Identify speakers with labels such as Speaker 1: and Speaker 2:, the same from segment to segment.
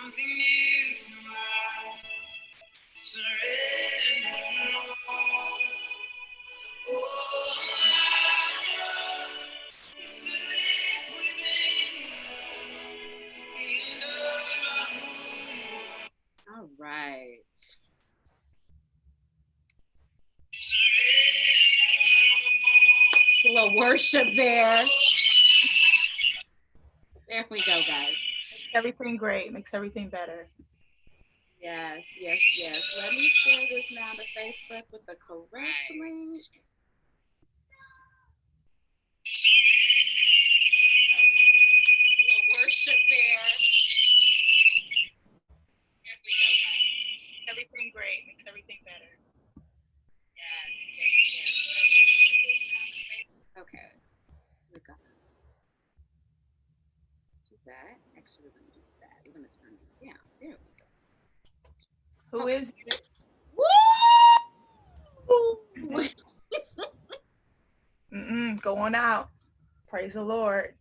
Speaker 1: Something new, so I surrender all. Oh, I sleep within you, the end of who you are.
Speaker 2: All right. Just a little worship there. There we go, guys.
Speaker 3: Makes everything great. Makes everything better.
Speaker 2: Yes, yes, yes. Let me share this now to Facebook with the correct link. A little worship there. There we go, guys.
Speaker 3: Everything great. Makes everything better.
Speaker 2: Yes, yes, yes. Let me share this now to Facebook. Okay. We're gonna do that. Actually, we're gonna do that. We're gonna turn it down. There we go.
Speaker 3: Who is it?
Speaker 2: Woo!
Speaker 3: Going out. Praise the Lord.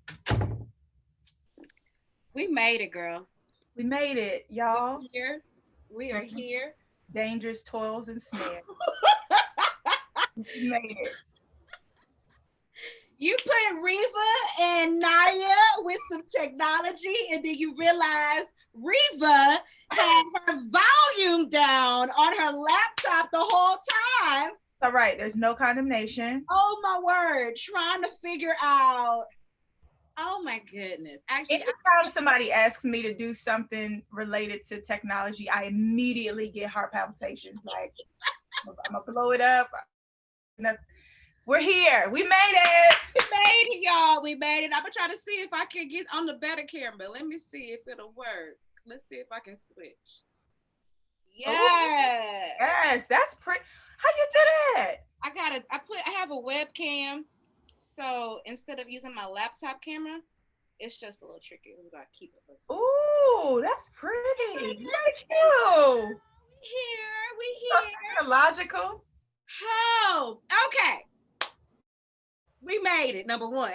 Speaker 2: We made it, girl.
Speaker 3: We made it, y'all.
Speaker 2: We're here. We are here.
Speaker 3: Dangerous toils and snares. We made it.
Speaker 2: You put Rheva and Naya with some technology, and then you realize Rheva had her volume down on her laptop the whole time.
Speaker 3: All right, there's no condemnation.
Speaker 2: Oh my word, trying to figure out. Oh my goodness. Actually,
Speaker 3: anytime somebody asks me to do something related to technology, I immediately get heart palpitations. Like, I'm gonna blow it up. We're here. We made it.
Speaker 2: We made it, y'all. We made it. I'm gonna try to see if I can get on the better camera. Let me see if it'll work. Let's see if I can switch. Yeah.
Speaker 3: Yes, that's pretty. How you do that?
Speaker 2: I have a webcam. So instead of using my laptop camera, it's just a little tricky. We gotta keep it.
Speaker 3: Ooh, that's pretty. Look at you.
Speaker 2: We here.
Speaker 3: Technological.
Speaker 2: Oh, okay. We made it. Number one.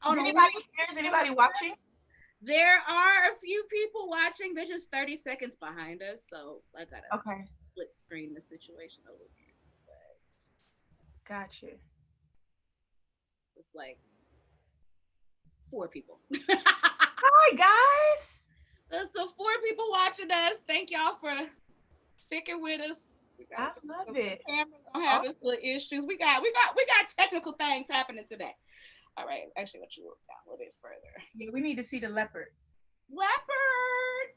Speaker 3: Anybody watching?
Speaker 2: There are a few people watching. They're just 30 seconds behind us, so I gotta split screen the situation a little bit.
Speaker 3: Gotcha.
Speaker 2: It's like 4 people.
Speaker 3: Hi guys.
Speaker 2: That's the 4 people watching us. Thank y'all for sticking with us.
Speaker 3: I love it.
Speaker 2: Camera's having some issues. We got technical things happening today. All right, actually, let you look down a little bit further.
Speaker 3: Yeah, we need to see the leopard.
Speaker 2: Leopard.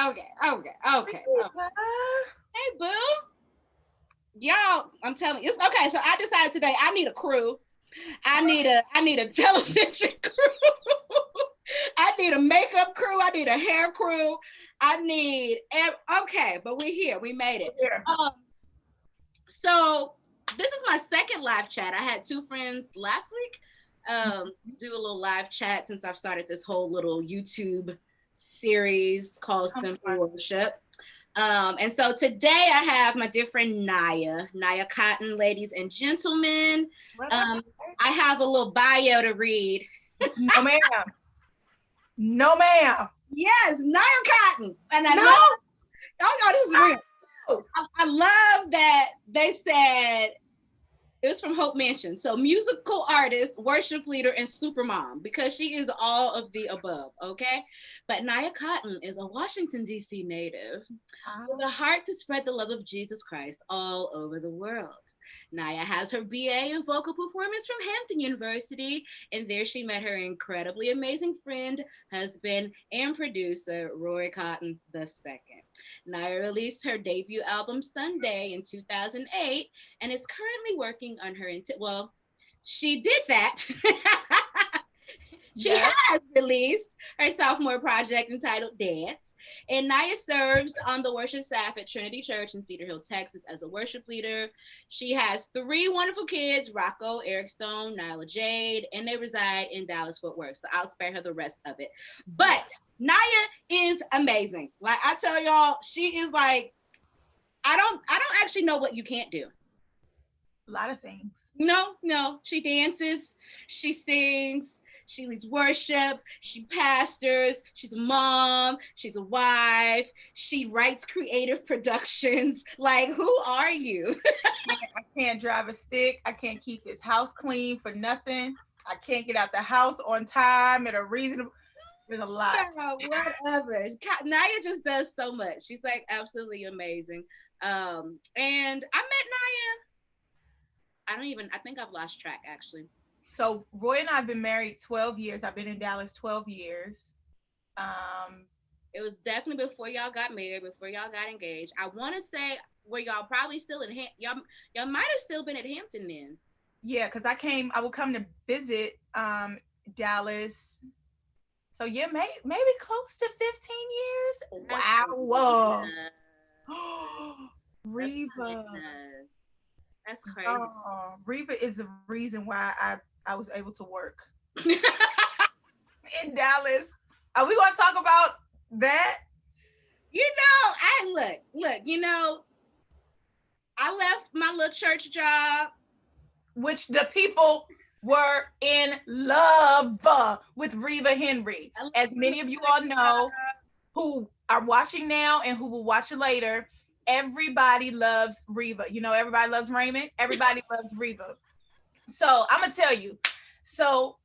Speaker 2: Okay. Hey, boo. Y'all, I'm telling you, it's okay. So I decided today I need a crew. I need a television crew. I need a makeup crew. I need a hair crew. Okay, but we're here. We made it. So this is my second live chat. I had 2 friends last week do a little live chat since I've started this whole little YouTube series called Simple Worship. And so today I have my dear friend Naya Cotton, ladies and gentlemen. I have a little bio to read.
Speaker 3: No, ma'am. No, ma'am.
Speaker 2: Yes, Naya Cotton. And I love, this is real. I love that they said it was from Hope Mansion. So musical artist, worship leader, and super mom, because she is all of the above, okay? But Naya Cotton is a Washington, D.C. native with a heart to spread the love of Jesus Christ all over the world. Naya has her BA in vocal performance from Hampton University, and there she met her incredibly amazing friend, husband, and producer, Roy Cotton II. Naya released her debut album Sunday in 2008 and is currently working on her, she did that. She has released her sophomore project entitled Dance, and Naya serves on the worship staff at Trinity Church in Cedar Hill, Texas as a worship leader. She has 3 wonderful kids, Rocco, Eric Stone, Nyla Jade, and they reside in Dallas, Fort Worth, so I'll spare her the rest of it. But Naya is amazing. Like I tell y'all, she is like, I don't actually know what you can't do.
Speaker 3: A lot of things.
Speaker 2: No. She dances, she sings, she leads worship, she pastors, she's a mom, she's a wife, she writes creative productions. Like, who are you?
Speaker 3: I can't drive a stick. I can't keep this house clean for nothing. I can't get out the house on time at a reasonable. There's a lot.
Speaker 2: Girl, whatever. Naya just does so much. She's like absolutely amazing. And I met Naya. I think I've lost track actually.
Speaker 3: So Roy and I have been married 12 years. I've been in Dallas 12 years. Um,
Speaker 2: It was definitely before y'all got married, before y'all got engaged. I want to say where y'all probably still in y'all might have still been at Hampton then.
Speaker 3: yeah, because I would come to visit Dallas. So yeah, maybe close to 15 years. Wow. Whoa.
Speaker 2: That's
Speaker 3: Reva.
Speaker 2: nice. That's crazy.
Speaker 3: Oh, Reva is the reason why I was able to work in Dallas. Are we gonna talk about that?
Speaker 2: I look, I left my little church job.
Speaker 3: Which the people were in love with Reva Henry. As many of you all know, who are watching now and who will watch it later, everybody loves Reva. You know, everybody loves Raymond. Everybody loves Reva. So I'm gonna tell you. So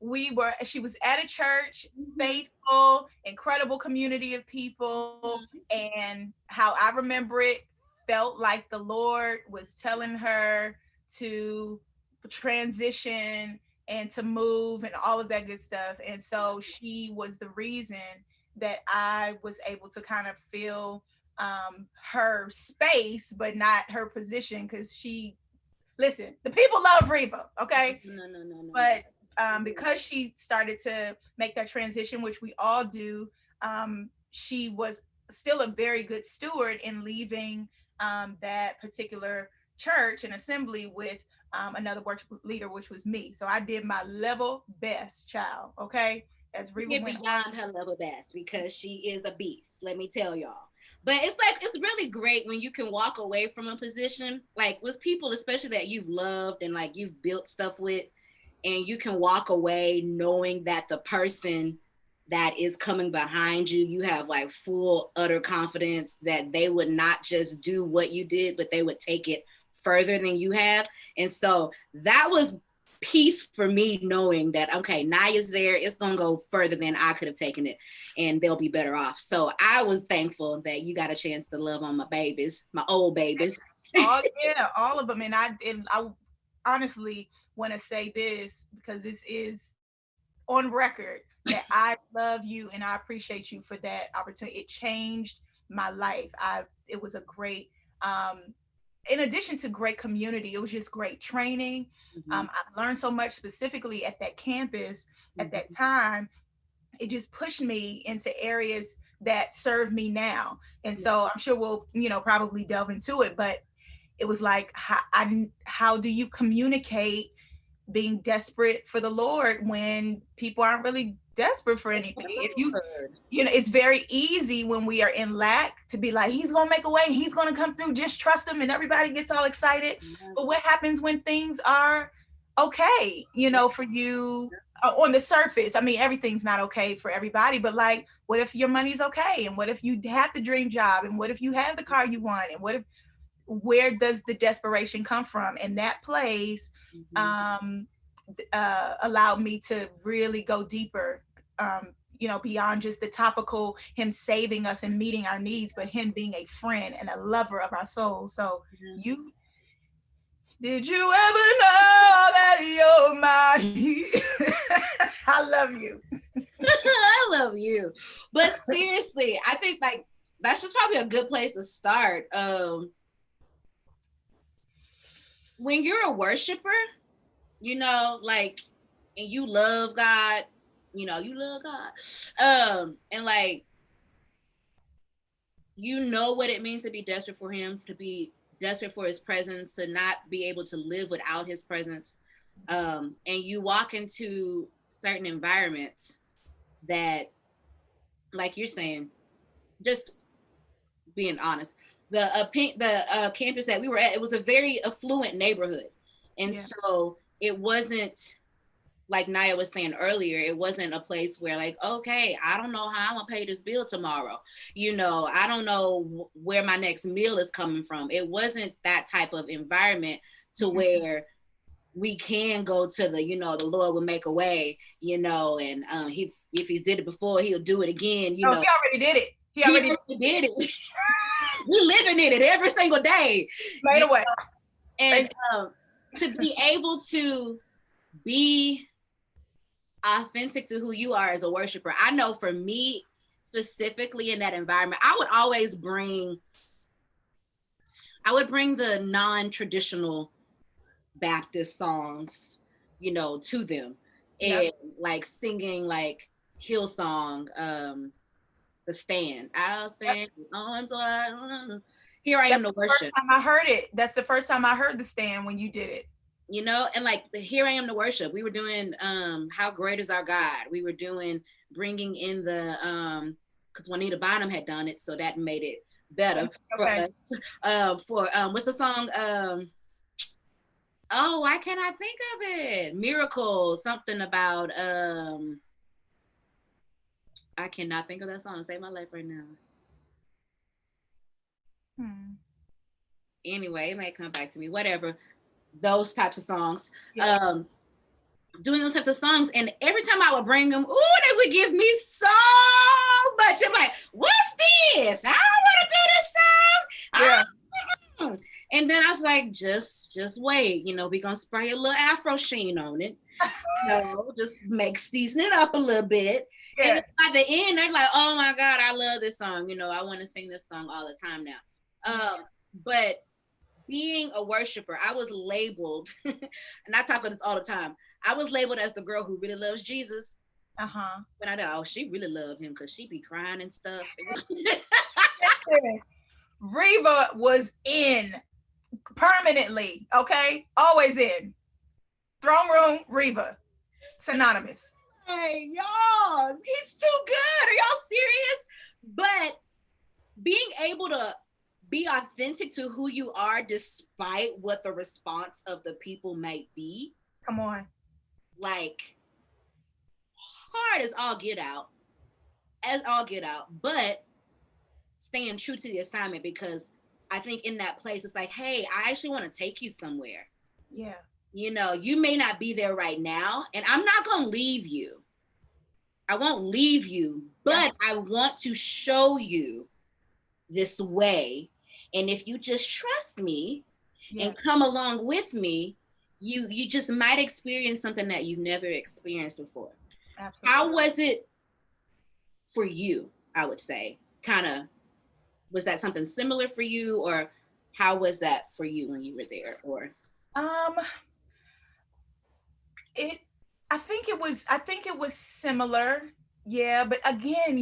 Speaker 3: she was at a church, faithful, incredible community of people, and how I remember it, felt like the Lord was telling her to transition and to move and all of that good stuff. And so she was the reason that I was able to kind of fill her space, but not her position, because listen, the people love Reva, okay?
Speaker 2: No.
Speaker 3: But because she started to make that transition, which we all do, she was still a very good steward in leaving that particular church and assembly with another worship leader, which was me. So I did my level best, child, okay? As Reva
Speaker 2: Get
Speaker 3: went
Speaker 2: beyond her level best because she is a beast. Let me tell y'all. But it's really great when you can walk away from a position like with people, especially that you've loved and like you've built stuff with, and you can walk away knowing that the person that is coming behind you, you have like full utter confidence that they would not just do what you did, but they would take it further than you have. And so that was peace for me, knowing that okay, Naya's there, it's gonna go further than I could have taken it, and they'll be better off. So I was thankful that you got a chance to love on my babies, my old babies.
Speaker 3: all of them. And I honestly want to say this, because this is on record, that I love you and I appreciate you for that opportunity. It changed my life. It was a great in addition to great community, it was just great training. I learned so much specifically at that campus at that time. It just pushed me into areas that serve me now. And so I'm sure we'll, probably delve into it, but it was like, how do you communicate being desperate for the Lord when people aren't really desperate for anything? If it's very easy when we are in lack to be like, he's gonna make a way, he's gonna come through, just trust him, and everybody gets all excited. But what happens when things are okay, for you on the surface? I mean, everything's not okay for everybody, but like, what if your money's okay? And what if you have the dream job? And what if you have the car you want? And where does the desperation come from? And that place allowed me to really go deeper, beyond just the topical, him saving us and meeting our needs, but him being a friend and a lover of our souls. So did you ever know that you're my I love you.
Speaker 2: I love you. But seriously, I think like that's just probably a good place to start. When you're a worshiper, like, and you love God, you love God. And like, what it means to be desperate for him, to be desperate for his presence, to not be able to live without his presence. And you walk into certain environments that, like you're saying, just being honest, the campus that we were at, it was a very affluent neighborhood. And
Speaker 3: Yeah.
Speaker 2: so it wasn't, like Naya was saying earlier, it wasn't a place where like, okay, I don't know how I'm gonna pay this bill tomorrow. I don't know where my next meal is coming from. It wasn't that type of environment to where we can go to the Lord will make a way, and if he did it before, he'll do it again.
Speaker 3: Oh, he already did it. He
Speaker 2: He
Speaker 3: already
Speaker 2: already did it. We're living in it every single day.
Speaker 3: made a way.
Speaker 2: And to be able to be authentic to who you are as a worshiper. I know for me, specifically in that environment, I would bring the non-traditional Baptist songs, to them. And
Speaker 3: Yep.
Speaker 2: like singing like Hillsong, The Stand. I'll stand with arms wide. Here I am to
Speaker 3: First
Speaker 2: worship.
Speaker 3: time I heard it. That's the first time I heard The Stand when you did it.
Speaker 2: And like here I am to worship. We were doing How Great Is Our God. We were doing bringing in the because Juanita Bynum had done it, so that made it better for
Speaker 3: Okay.
Speaker 2: us. For what's the song? Oh, why can't I think of it? Miracle, something about I cannot think of that song to save my life right now. Anyway, it may come back to me. Whatever. Those types of songs.
Speaker 3: Yeah.
Speaker 2: Doing those types of songs, and every time I would bring them, they would give me so much. I'm like, what's this? I don't want to do this song.
Speaker 3: Yeah.
Speaker 2: And then I was like, just wait, we're gonna spray a little Afro sheen on it. Just season it up a little bit. Yeah. And by the end, they're like, oh my God, I love this song. I want to sing this song all the time now. But being a worshiper, I was labeled, and I talk about this all the time. I was labeled as the girl who really loves Jesus. When I thought, she really loved him because she be crying and stuff.
Speaker 3: Rheva was in permanently, okay? Always in. Throne room, Rheva. Synonymous.
Speaker 2: Hey, y'all, he's too good. Are y'all serious? But being able to be authentic to who you are despite what the response of the people might be.
Speaker 3: Come on.
Speaker 2: Like, hard as all get out. But staying true to the assignment, because I think in that place, it's like, hey, I actually want to take you somewhere.
Speaker 3: Yeah.
Speaker 2: You may not be there right now, and I'm not going to leave you. I won't leave you, but yes. I want to show you this way. And if you just trust me and come along with me, you just might experience something that you've never experienced before. Absolutely. How was it for you, I would say? Kind of, was that something similar for you, or how was that for you when you were there? Or
Speaker 3: I think it was similar. Yeah, but again,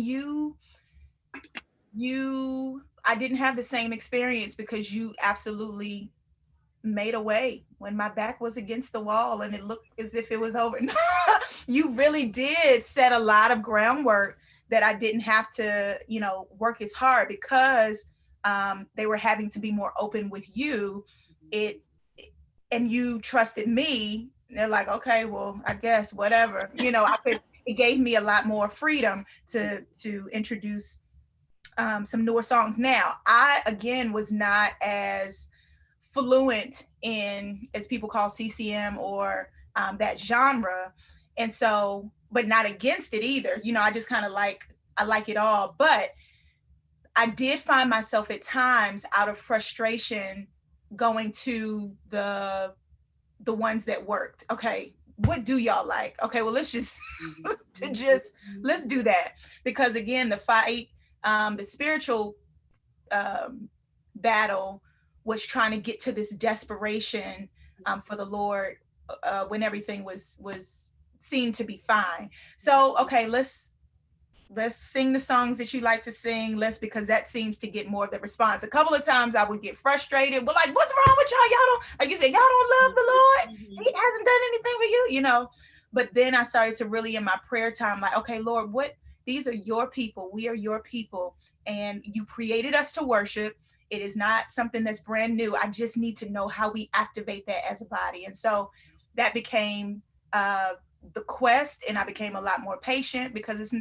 Speaker 3: I didn't have the same experience because you absolutely made a way when my back was against the wall and it looked as if it was over. You really did set a lot of groundwork that I didn't have to, work as hard because they were having to be more open with you. And you trusted me. They're like, okay, well, I guess whatever. It gave me a lot more freedom to introduce some newer songs. Now, I again was not as fluent in, as people call CCM or that genre, and so, but not against it either. I just kind of I like it all, but I did find myself at times out of frustration going to the ones that worked. Okay, what do y'all like? Okay, well, let's just let's do that, because again, the fight, the spiritual battle was trying to get to this desperation for the Lord when everything was seemed to be fine. So okay, let's sing the songs that you like to sing. Because that seems to get more of the response. A couple of times I would get frustrated, but like, what's wrong with y'all? Y'all don't, like you said, y'all don't love the Lord. He hasn't done anything for you, But then I started to really, in my prayer time, like, okay, Lord, these are your people. We are your people. And you created us to worship. It is not something that's brand new. I just need to know how we activate that as a body. And so that became the quest, and I became a lot more patient because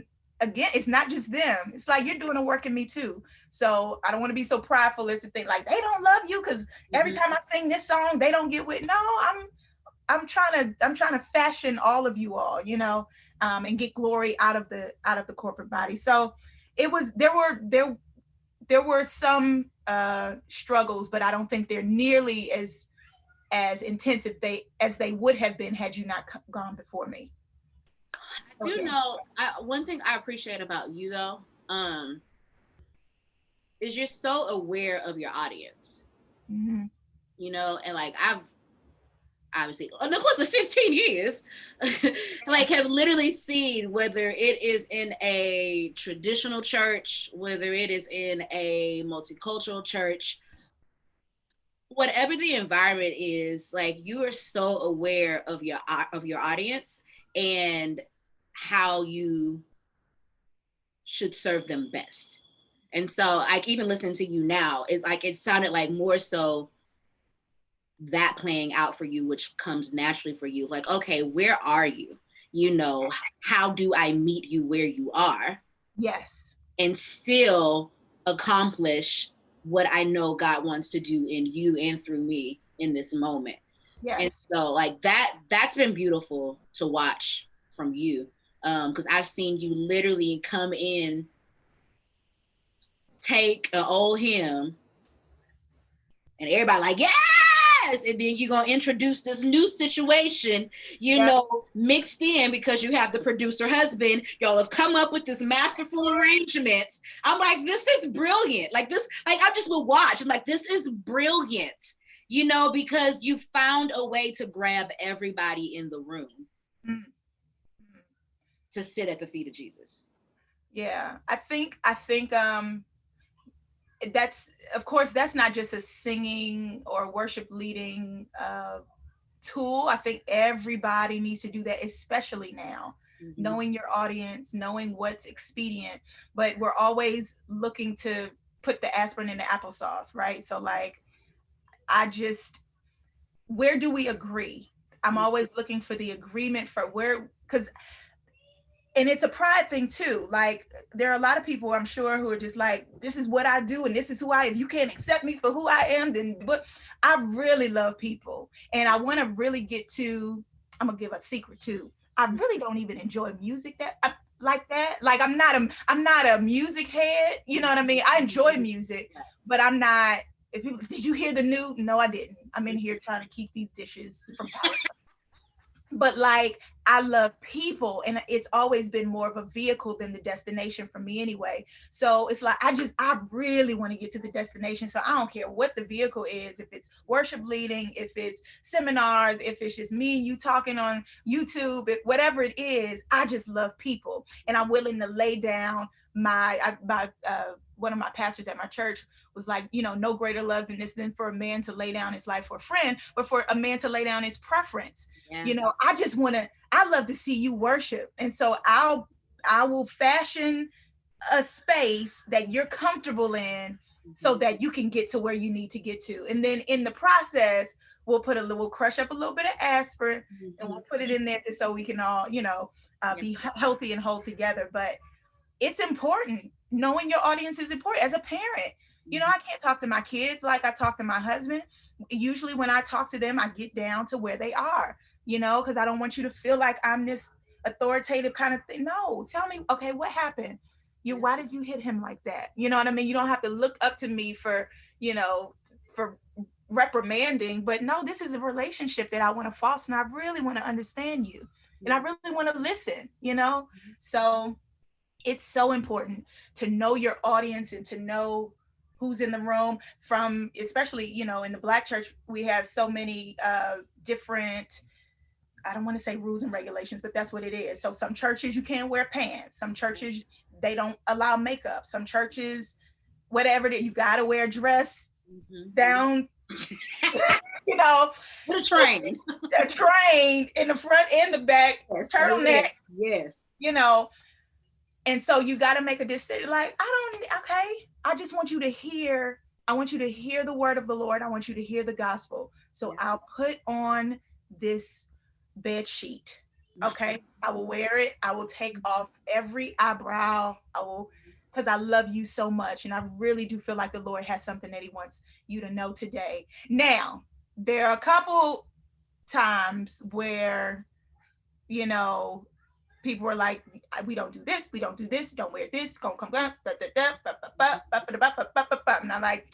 Speaker 3: again, it's not just them. It's like you're doing the work in me too. So I don't want to be so prideful as to think like they don't love you because every time I sing this song, they don't get with. No, I'm trying to fashion all of you all, and get glory out of the corporate body. So it was there were some struggles, but I don't think they're nearly as intensive as they would have been had you not gone before me.
Speaker 2: I do know one thing I appreciate about you though, is you're so aware of your audience.
Speaker 3: Mm-hmm.
Speaker 2: And like I've obviously, and of course, the 15 years, like have literally seen whether it is in a traditional church, whether it is in a multicultural church, whatever the environment is, like you are so aware of your audience and how you should serve them best. And so, like even listening to you now, it sounded like more so that playing out for you, which comes naturally for you. Like, okay, where are you? How do I meet you where you are?
Speaker 3: Yes.
Speaker 2: And still accomplish what I know God wants to do in you and through me in this moment.
Speaker 3: Yes.
Speaker 2: And so like that's been beautiful to watch from you. Because I've seen you literally come in, take an old hymn, and everybody like, yes! And then you're going to introduce this new situation, mixed in because you have the producer husband. Y'all have come up with this masterful arrangement. I'm like, this is brilliant. Like this, like I just will watch. I'm like, this is brilliant, because you found a way to grab everybody in the room to sit at the feet of Jesus.
Speaker 3: Yeah, I think that's, of course, that's not just a singing or worship leading tool. I think everybody needs to do that, especially now. Mm-hmm. Knowing your audience, knowing what's expedient, but we're always looking to put the aspirin in the applesauce, right? So like, where do we agree? I'm always looking for the agreement for because and it's a pride thing too. Like there are a lot of people I'm sure who are just like, this is what I do and this is who I am. If you can't accept me for who I am, then but I really love people. And I want to really get to, I'm gonna give a secret too. I really don't even enjoy music like that. Like I'm not a music head, you know what I mean? I enjoy music, but I'm not, if people, did you hear the new? No, I didn't. I'm in here trying to keep these dishes from power. But like, I love people, and it's always been more of a vehicle than the destination for me anyway. So it's like, I really want to get to the destination. So I don't care what the vehicle is, if it's worship leading, if it's seminars, if it's just me and you talking on YouTube, whatever it is, I just love people. And I'm willing to lay down one of my pastors at my church was like, no greater love than this, than for a man to lay down his life for a friend, but for a man to lay down his preference. Yeah. I love to see you worship. And so I will fashion a space that you're comfortable in so that you can get to where you need to get to. And then in the process, we'll crush up a little bit of aspirin and we'll put it in there so we can all, be healthy and whole together. But it's important. Knowing your audience is important. As a parent, I can't talk to my kids like I talk to my husband. Usually when I talk to them, I get down to where they are, because I don't want you to feel like I'm this authoritative kind of thing. No, tell me, okay, what happened? Why did you hit him like that? You know what I mean? You don't have to look up to me for reprimanding, but no, this is a relationship that I want to foster, and I really want to understand you, and I really want to listen, So it's so important to know your audience and to know who's in the room. From, especially, in the Black church, we have so many different, I don't want to say rules and regulations, but that's what it is. So some churches you can't wear pants. Some churches, they don't allow makeup. Some churches, whatever, that you got to wear a dress down,
Speaker 2: with a train.
Speaker 3: A train in the front and the back, yes, turtleneck.
Speaker 2: Yes.
Speaker 3: And so you got to make a decision. Like, I just want you to hear I want you to hear the word of the Lord. I want you to hear the gospel. So I'll put on this bed sheet. Okay. I will wear it. I will take off every eyebrow. I will, because I love you so much. And I really do feel like the Lord has something that he wants you to know today. Now, there are a couple times where, you know, people were like, we don't do this, we don't do this, don't wear this, gonna come back, and I'm like,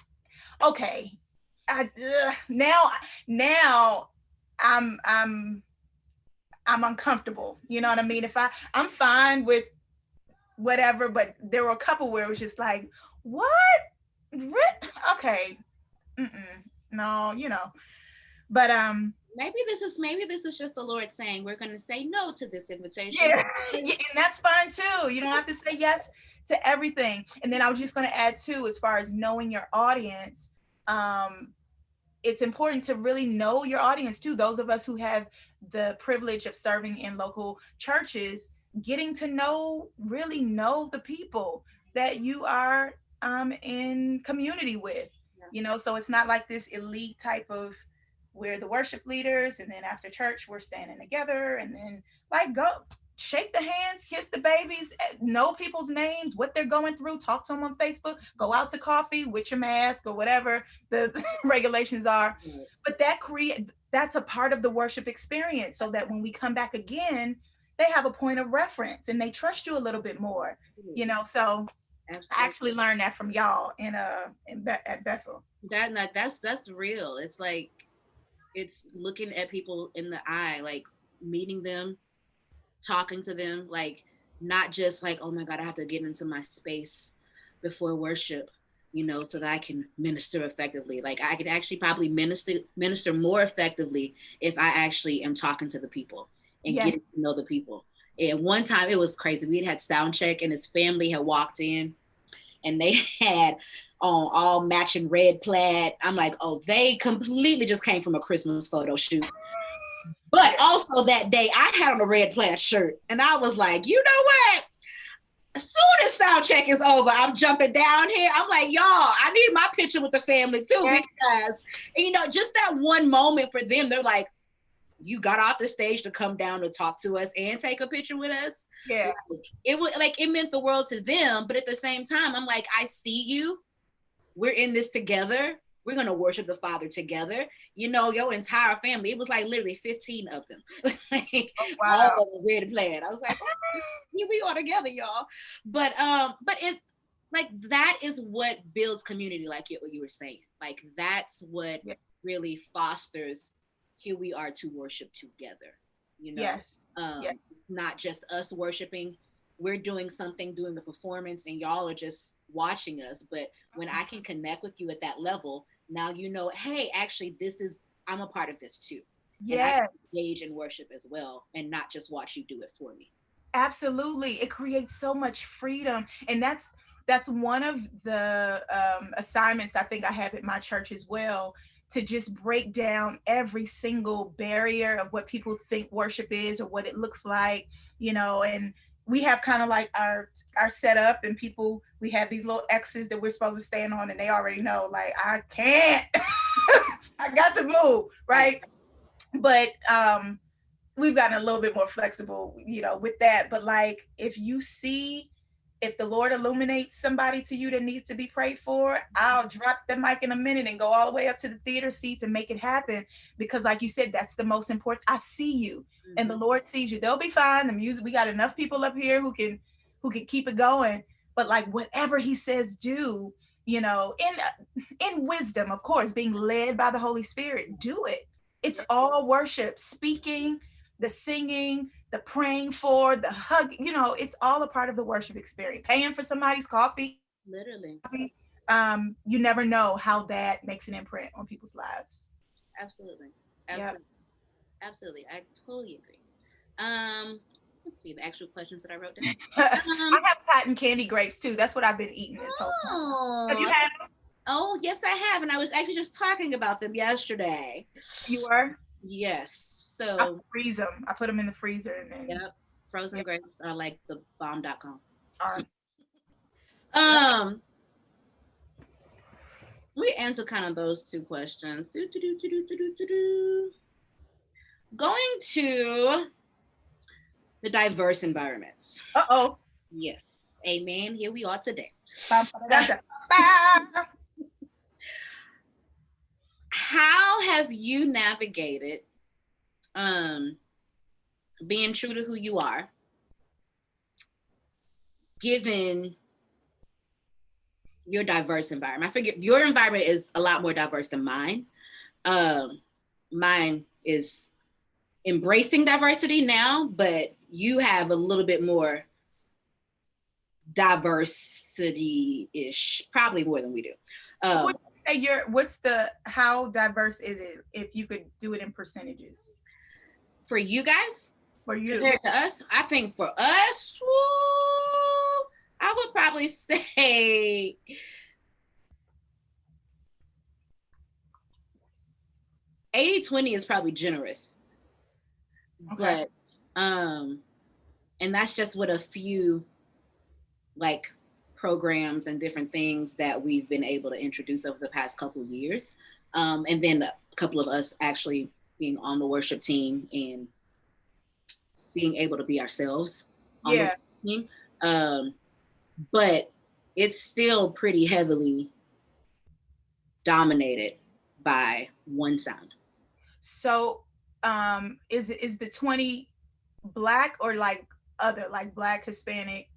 Speaker 3: okay, now I'm I'm uncomfortable. You know what I mean? If I'm fine with whatever, but there were a couple where it was just like, what? Okay, no, you know. But
Speaker 2: maybe this is just the Lord saying we're going to say no to this invitation.
Speaker 3: yeah, and that's fine too. You don't have to say yes to everything. And then I was just going to add too, as far as knowing your audience, it's important to really know your audience too. Those of us who have the privilege of serving in local churches, getting to really know the people that you are in community with. You know, so it's not like this elite type of, we're the worship leaders and then after church we're standing together, and then like go shake the hands, kiss the babies, know people's names, what they're going through, talk to them on Facebook, go out to coffee with your mask or whatever the regulations are. But that's a part of the worship experience, so that when we come back again, they have a point of reference and they trust you a little bit more. You know, so absolutely. I actually learned that from y'all at Bethel.
Speaker 2: That's real. It's like, it's looking at people in the eye, like meeting them, talking to them, like not just like, oh my God, I have to get into my space before worship, you know, so that I can minister effectively. Like I could actually probably minister more effectively if I actually am talking to the people and getting to know the people. And one time it was crazy. We had sound check and his family had walked in and they had on all matching red plaid. I'm like, oh, they completely just came from a Christmas photo shoot. But also that day I had on a red plaid shirt and I was like, you know what? As soon as sound check is over, I'm jumping down here. I'm like, y'all, I need my picture with the family too, because, you know, just that one moment for them, they're like, you got off the stage to come down to talk to us and take a picture with us.
Speaker 3: Yeah.
Speaker 2: It meant the world to them. But at the same time, I'm like, I see you. We're in this together. We're going to worship the Father together. You know, your entire family. It was like literally 15 of them. Like, all of them red plaid. I was like, oh, we are together, y'all. But it, like, that is what builds community, like what you were saying. Like, that's what really fosters here we are to worship together. You know, it's not just us worshiping. We're doing something, doing the performance, and y'all are just watching us. But when I can connect with you at that level, now you know, hey, actually, I'm a part of this too. Yeah. And I can engage in worship as well and not just watch you do it for me.
Speaker 3: Absolutely. It creates so much freedom. And that's one of the assignments I think I have at my church as well, to just break down every single barrier of what people think worship is or what it looks like, you know. And we have kind of like our setup, and we have these little X's that we're supposed to stand on, and they already know, like, I can't, I got to move, right? But we've gotten a little bit more flexible, you know, with that. But like, if the Lord illuminates somebody to you that needs to be prayed for, I'll drop the mic in a minute and go all the way up to the theater seats and make it happen. Because like you said, that's the most important. I see you, and the Lord sees you. They'll be fine. The music, we got enough people up here who can keep it going. But like, whatever he says, do, you know, in wisdom, of course, being led by the Holy Spirit, do it. It's all worship, speaking, the singing, the praying for, the hug, you know, it's all a part of the worship experience. Paying for somebody's coffee.
Speaker 2: Literally.
Speaker 3: You never know how that makes an imprint on people's lives.
Speaker 2: Absolutely. Absolutely. I totally agree. Let's see the actual questions that I wrote down.
Speaker 3: I have cotton candy grapes too. That's what I've been eating this whole time. Have you had them?
Speaker 2: Oh, yes, I have. And I was actually just talking about them yesterday.
Speaker 3: You were?
Speaker 2: Yes. So
Speaker 3: I freeze them. I put them in the freezer and then.
Speaker 2: Yep. Frozen grapes are like the bomb.com. We answer kind of those two questions. Going to the diverse environments.
Speaker 3: Uh-oh.
Speaker 2: Yes. Amen. Here we are today.
Speaker 3: Bum, ba, da, da, ba.
Speaker 2: How have you navigated being true to who you are, given your diverse environment? I figure your environment is a lot more diverse than mine. Mine is embracing diversity now, but you have a little bit more diversity-ish, probably more than we do.
Speaker 3: How diverse is it if you could do it in percentages?
Speaker 2: For you guys,
Speaker 3: For you.
Speaker 2: compared to us, I think for us, woo, I would probably say 80-20 is probably generous.
Speaker 3: Okay.
Speaker 2: But and that's just with a few like programs and different things that we've been able to introduce over the past couple of years. And then a couple of us actually being on the worship team and being able to be ourselves on the team. But it's still pretty heavily dominated by one sound.
Speaker 3: So is the 20 Black or like other, like Black, Hispanic?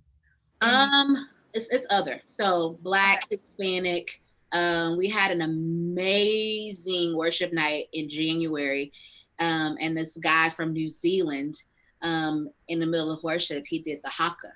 Speaker 2: It's other. So Black, okay. Hispanic. We had an amazing worship night in January. And this guy from New Zealand, in the middle of worship, he did the haka.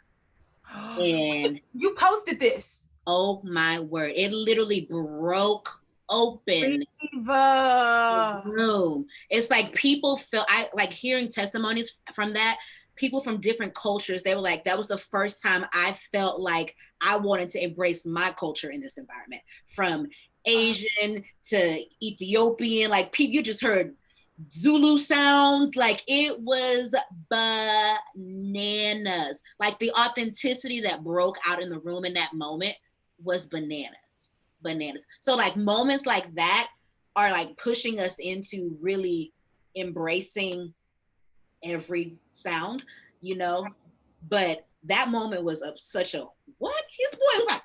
Speaker 2: And
Speaker 3: you posted this.
Speaker 2: Oh my word. It literally broke open
Speaker 3: Rheva.
Speaker 2: the room. It's like people felt, I like hearing testimonies from that. People from different cultures, they were like, that was the first time I felt like I wanted to embrace my culture in this environment. From Asian to Ethiopian, like people, you just heard Zulu sounds. Like it was bananas. Like the authenticity that broke out in the room in that moment was bananas. So like moments like that are like pushing us into really embracing every sound, you know. But that moment was such a what? His boy was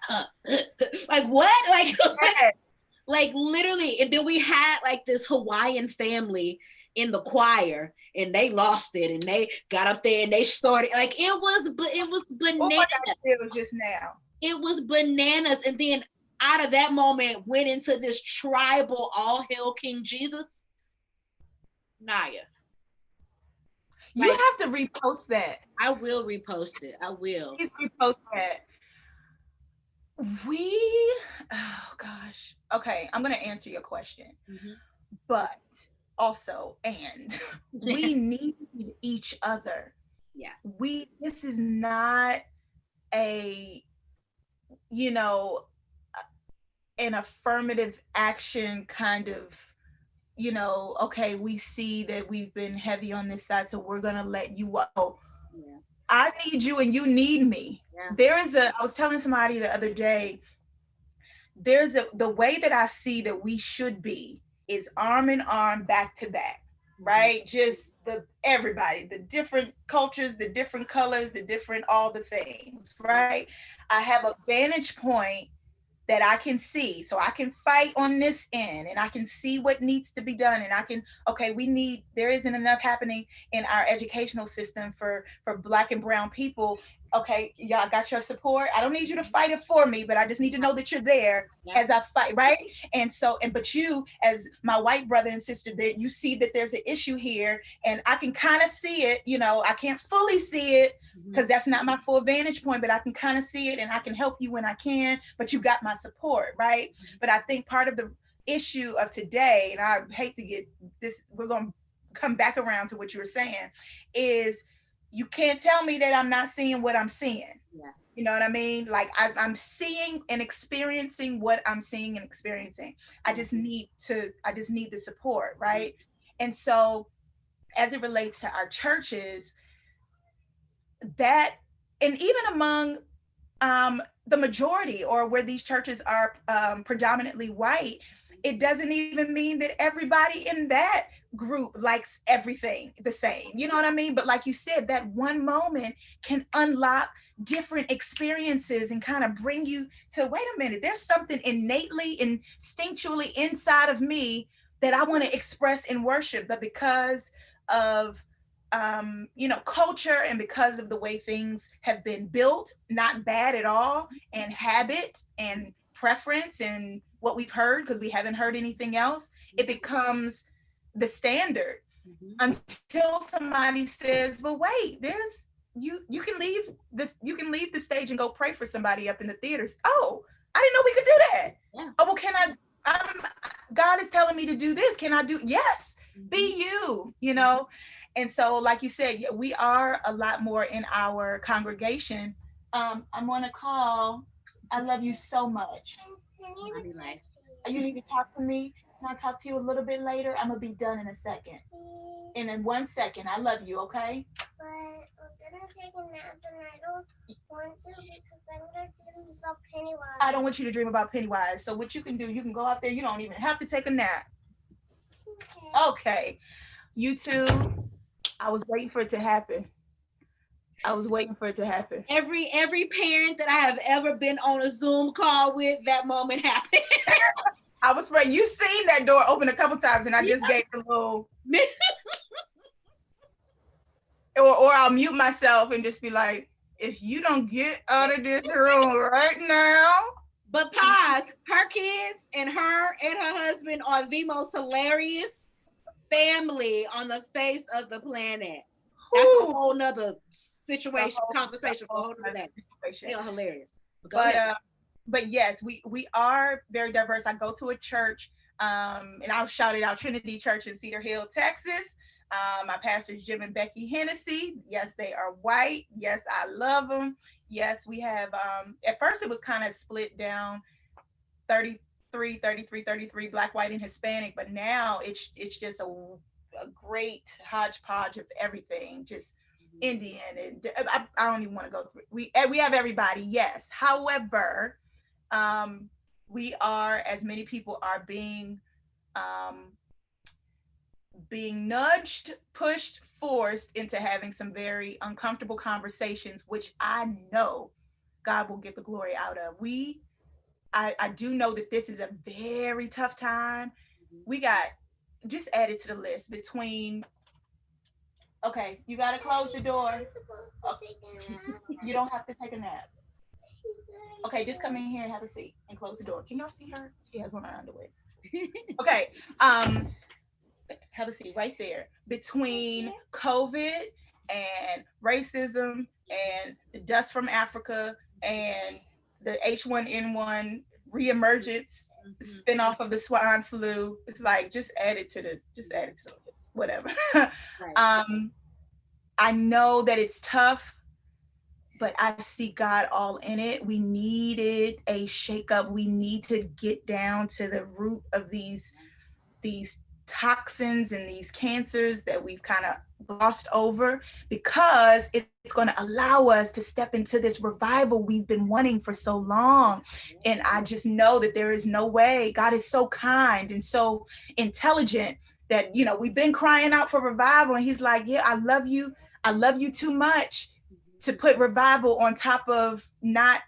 Speaker 2: like what? Like literally. And then we had like this Hawaiian family in the choir, and they lost it, and they got up there and they started like it was bananas.
Speaker 3: It was just now.
Speaker 2: It was bananas. And then out of that moment went into this tribal all hail King Jesus. Naya.
Speaker 3: You have to repost that.
Speaker 2: I will repost it. I will.
Speaker 3: Please repost that. Oh gosh. Okay, I'm gonna answer your question. Mm-hmm. But also, and we need each other.
Speaker 2: Yeah.
Speaker 3: This is not a, you know, an affirmative action kind of, you know, okay, we see that we've been heavy on this side, so we're gonna let you go. Yeah. I need you and you need me. Yeah. I was telling somebody the other day, the way that I see that we should be is arm in arm, back to back, right? Just everybody, the different cultures, the different colors, the different, all the things, right? I have a vantage point that I can see. So I can fight on this end and I can see what needs to be done. And I can, okay, there isn't enough happening in our educational system for Black and brown people. Okay, y'all got your support. I don't need you to fight it for me, but I just need to know that you're there as I fight, right? And so, but you, as my white brother and sister, that you see that there's an issue here, and I can kind of see it. You know, I can't fully see it because that's not my full vantage point, but I can kind of see it, and I can help you when I can. But you got my support, right? But I think part of the issue of today, and I hate to get this, we're going to come back around to what you were saying, is you can't tell me that I'm not seeing what I'm seeing. Yeah. You know what I mean? Like I'm seeing and experiencing what I'm seeing and experiencing. I just need the support, right? And so as it relates to our churches, that, and even among the majority, or where these churches are predominantly white, it doesn't even mean that everybody in that group likes everything the same. You know what I mean? But like you said, that one moment can unlock different experiences and kind of bring you to, wait a minute, there's something innately, instinctually inside of me that I want to express in worship. But because of culture, and because of the way things have been built, not bad at all, and habit and preference and what we've heard, because we haven't heard anything else, it becomes the standard until somebody says, "But wait, there's you can leave this, you can leave the stage and go pray for somebody up in the theaters." Oh, I didn't know we could do that.
Speaker 2: Yeah.
Speaker 3: Oh, well, can I? God is telling me to do this. Can I do? Yes, be you. And so, like you said, yeah, we are a lot more in our congregation. I'm on a call. I love you so much.
Speaker 2: Love you, life.
Speaker 3: You need to talk to me. Can I talk to you a little bit later? I'm gonna be done in a second. And in 1 second, I love you. Okay. But I'm gonna take a nap, and I don't want to because I'm gonna dream about Pennywise. I don't want you to dream about Pennywise. So what you can do, you can go out there. You don't even have to take a nap. Okay. Okay. You two, I was waiting for it to happen. I was waiting for it to happen.
Speaker 2: Every parent that I have ever been on a Zoom call with, that moment happened.
Speaker 3: I was right. You've seen that door open a couple times, and I just gave a little. Or I'll mute myself and just be like, if you don't get out of this room right now.
Speaker 2: But pause, her kids and her husband are the most hilarious family on the face of the planet. That's a whole nother situation, conversation for a whole nother day. They are hilarious.
Speaker 3: But yes, we are very diverse. I go to a church, and I'll shout it out, Trinity Church in Cedar Hill, Texas. My pastors, Jim and Becky Hennessy. Yes, they are white. Yes, I love them. Yes, we have, at first it was kind of split down 33, Black, white, and Hispanic, but now it's just a great hodgepodge of everything, just Indian, and I don't even want to go through. We have everybody, yes. However, we are, as many people are um, being nudged, pushed, forced into having some very uncomfortable conversations, which I know God will get the glory out of. I do know that this is a very tough time. We got, just added to the list, between, okay, you got to close the door. Okay. You don't have to take a nap. Okay, just come in here and have a seat and close the door. Can y'all see her? She has on her underwear. Okay. Have a seat right there. Between COVID and racism and the dust from Africa and the H1N1 reemergence, spinoff of the swine flu, it's like, just add it to the list. Whatever. Right. I know that it's tough, but I see God all in it. We needed a shakeup. We need to get down to the root of these toxins and these cancers that we've kind of glossed over, because it's going to allow us to step into this revival we've been wanting for so long. And I just know that there is no way. God is so kind and so intelligent that, we've been crying out for revival, and he's like, yeah, I love you too much to put revival on top of not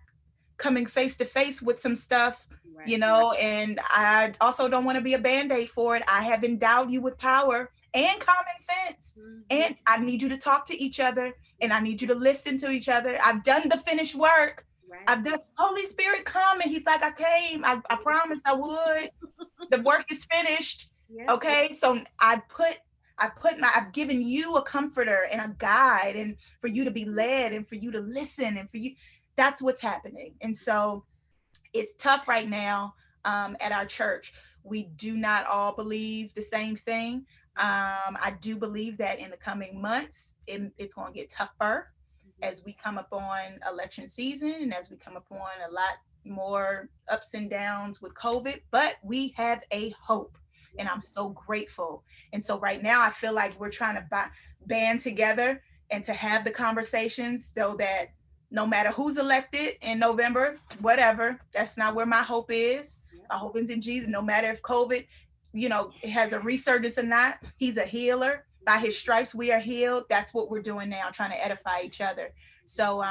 Speaker 3: coming face to face with some stuff. Right. And I also don't want to be a band-aid for it. I have endowed you with power and common sense. And I need you to talk to each other, and I need you to listen to each other. I've done the finished work. Right. I've done, Holy Spirit come, and he's like, I came. I promised I would. The work is finished. Yeah. Okay. So I've given you a comforter and a guide, and for you to be led, and for you to listen, and for you, that's what's happening. And so it's tough right now at our church. We do not all believe the same thing. I do believe that in the coming months, it's going to get tougher as we come up on election season, and as we come up on a lot more ups and downs with COVID, but we have a hope. And I'm so grateful. And so right now, I feel like we're trying to band together and to have the conversations so that no matter who's elected in November, whatever, that's not where my hope is. My hope is in Jesus. No matter if COVID, it has a resurgence or not, he's a healer. By his stripes, we are healed. That's what we're doing now, trying to edify each other. So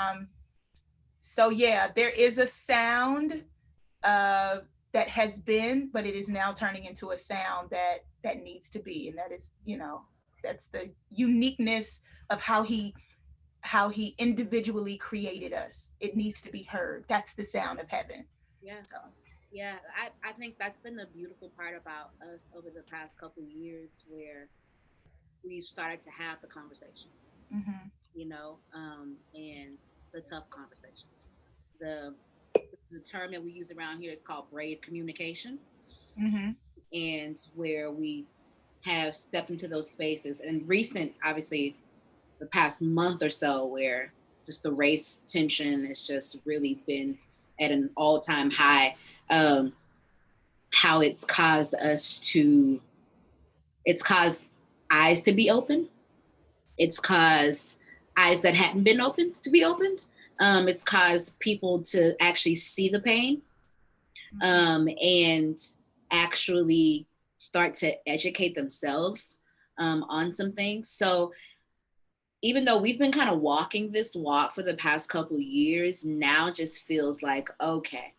Speaker 3: yeah, there is a sound that has been, but it is now turning into a sound that needs to be, and that is, that's the uniqueness of how he individually created us. It needs to be heard. That's the sound of heaven.
Speaker 2: Yeah.
Speaker 3: So
Speaker 2: Yeah. I think that's been the beautiful part about us over the past couple of years where we've started to have the conversations,
Speaker 3: mhm,
Speaker 2: and the tough conversations. The the term that we use around here is called brave communication,
Speaker 3: mhm,
Speaker 2: and where we have stepped into those spaces. And recent, obviously, the past month or so, where just the race tension has just really been at an all-time high. How it's caused eyes to be open. It's caused eyes that hadn't been opened to be opened. It's caused people to actually see the pain, and actually start to educate themselves on some things. So even though we've been kind of walking this walk for the past couple years, now just feels like, okay,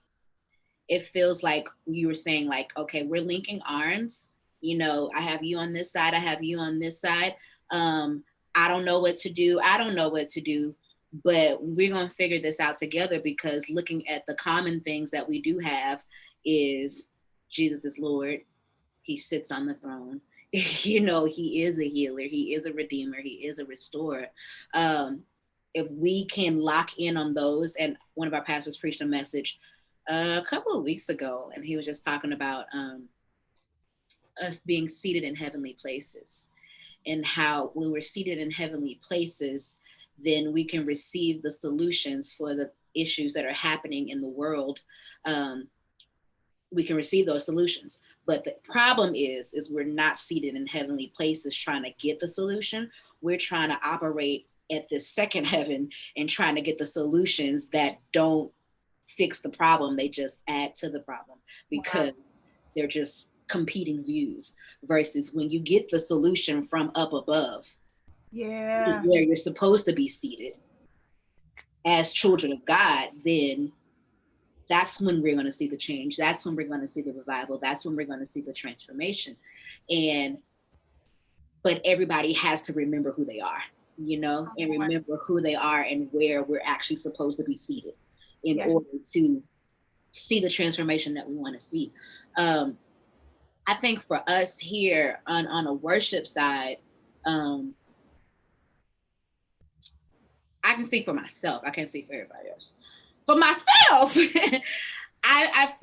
Speaker 2: it feels like you were saying, like, okay, we're linking arms. I have you on this side, I have you on this side. I don't know what to do. I don't know what to do, but we're going to figure this out together, because looking at the common things that we do have is Jesus is Lord. He sits on the throne. He is a healer. He is a redeemer. He is a restorer. If we can lock in on those, and one of our pastors preached a message a couple of weeks ago, and he was just talking about us being seated in heavenly places, and how when we're seated in heavenly places, then we can receive the solutions for the issues that are happening in the world. We can receive those solutions. But the problem is we're not seated in heavenly places trying to get the solution. We're trying to operate at this second heaven and trying to get the solutions that don't fix the problem. They just add to the problem, because they're just competing views, versus when you get the solution from up above,
Speaker 3: yeah,
Speaker 2: where you're supposed to be seated as children of God, then that's when we're going to see the change. That's when we're going to see the revival. That's when we're going to see the transformation. But everybody has to remember who they are, and remember who they are and where we're actually supposed to be seated in order to see the transformation that we want to see. I think for us here on a worship side, I can speak for myself. I can't speak for everybody else. For myself, I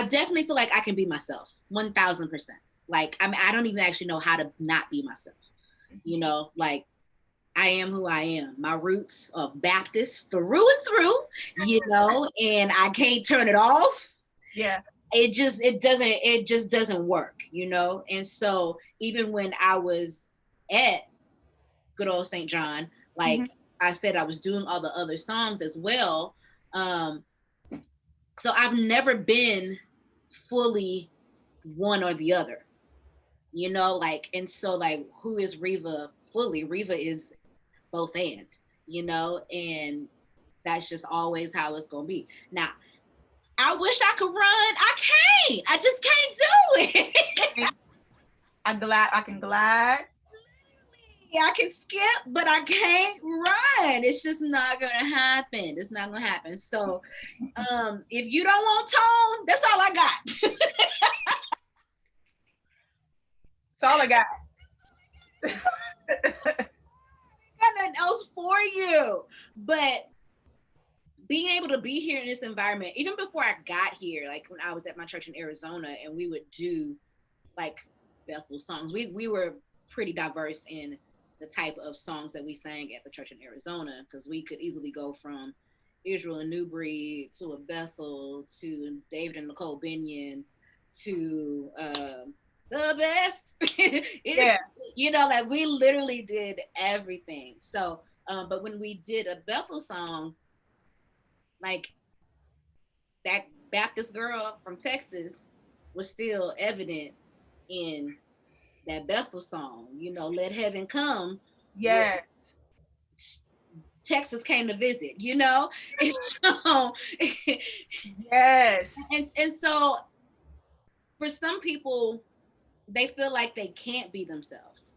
Speaker 2: definitely feel like I can be myself 1000%. Like, I don't even actually know how to not be myself. Like, I am who I am. My roots are Baptist through and through, and I can't turn it off.
Speaker 3: Yeah.
Speaker 2: It just doesn't work, And so even when I was at good old St. John, like I said, I was doing all the other songs as well. So I've never been fully one or the other, and so, like, who is Rheva fully? Rheva is both and that's just always how it's going to be. Now, I wish I could run. I can't. I just can't do it.
Speaker 3: I can glide.
Speaker 2: I can skip, but I can't run. It's just not gonna happen. It's not gonna happen. So, if you don't want tone, that's all I got.
Speaker 3: That's all I got.
Speaker 2: Got nothing else for you. But being able to be here in this environment, even before I got here, like when I was at my church in Arizona, and we would do like Bethel songs. We were pretty diverse in the type of songs that we sang at the church in Arizona, because we could easily go from Israel and Newbury to a Bethel to David and Nicole Binion to the best. Like we literally did everything. So, but when we did a Bethel song, like that Baptist girl from Texas was still evident in that Bethel song, you know, Let Heaven Come, where
Speaker 3: Yeah.
Speaker 2: Texas came to visit, you know? And so,
Speaker 3: Yes.
Speaker 2: and so for some people, they feel like they can't be themselves.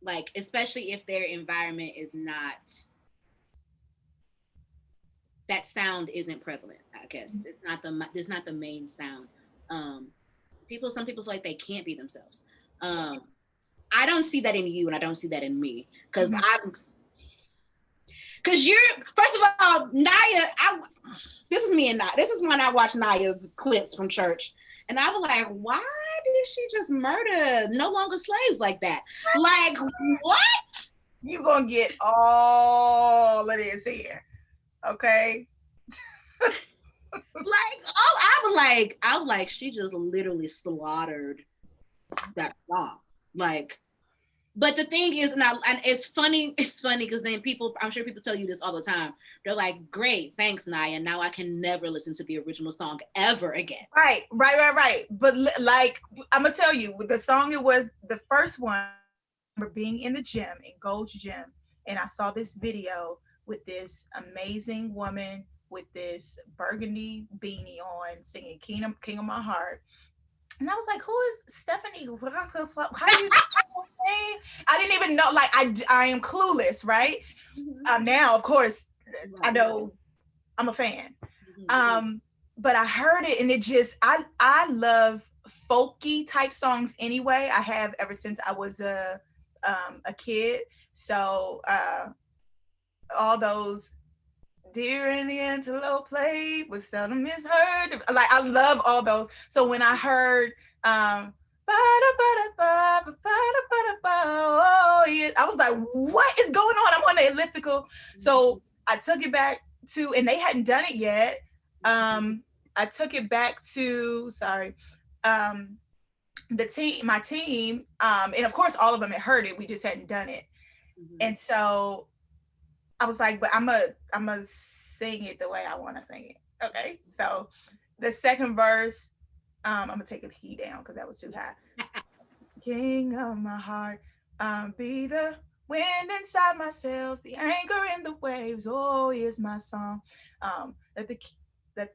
Speaker 2: Like, especially if their environment is not, that sound isn't prevalent, I guess. It's not the main sound. Um, some people feel like they can't be themselves. I don't see that in you and I don't see that in me. Because you're, first of all, Naya, this is me and Naya. This is when I watch Naya's clips from church. And I was like, why did she just murder no longer slaves like that? Like, what?
Speaker 3: You gonna get all of this here. Okay.
Speaker 2: Like, oh, I was like, she just literally slaughtered that song. Like, but the thing is, and it's funny because then people, I'm sure people tell you this all the time. They're like, great, thanks, Naya. Now I can never listen to the original song ever again.
Speaker 3: Right. But like, I'm gonna tell you, with the song, it was the first one. I remember being in the gym, in Gold's Gym, and I saw this video with this amazing woman with this burgundy beanie on, singing King of My Heart. And I was like, who is Stephanie? How do you know her name? I didn't even know, like, I am clueless, right? Now, of course, I know I'm a fan. But I heard it and it just, I love folky type songs anyway. I have ever since I was a kid. So all those Deer in the Antelope played was seldom misheard. Like, I love all those. So when I heard oh yeah, I was like, what is going on? I'm on the elliptical. So I took it back to, and they hadn't done it yet. I took it back to, my team, and of course all of them had heard it. We just hadn't done it. And so I was like, but I'm gonna sing it the way I want to sing it. Okay. So the second verse, I'm gonna take a key down because that was too high. King of my heart, be the wind inside my sails, the anchor in the waves. Oh, is my song. Let the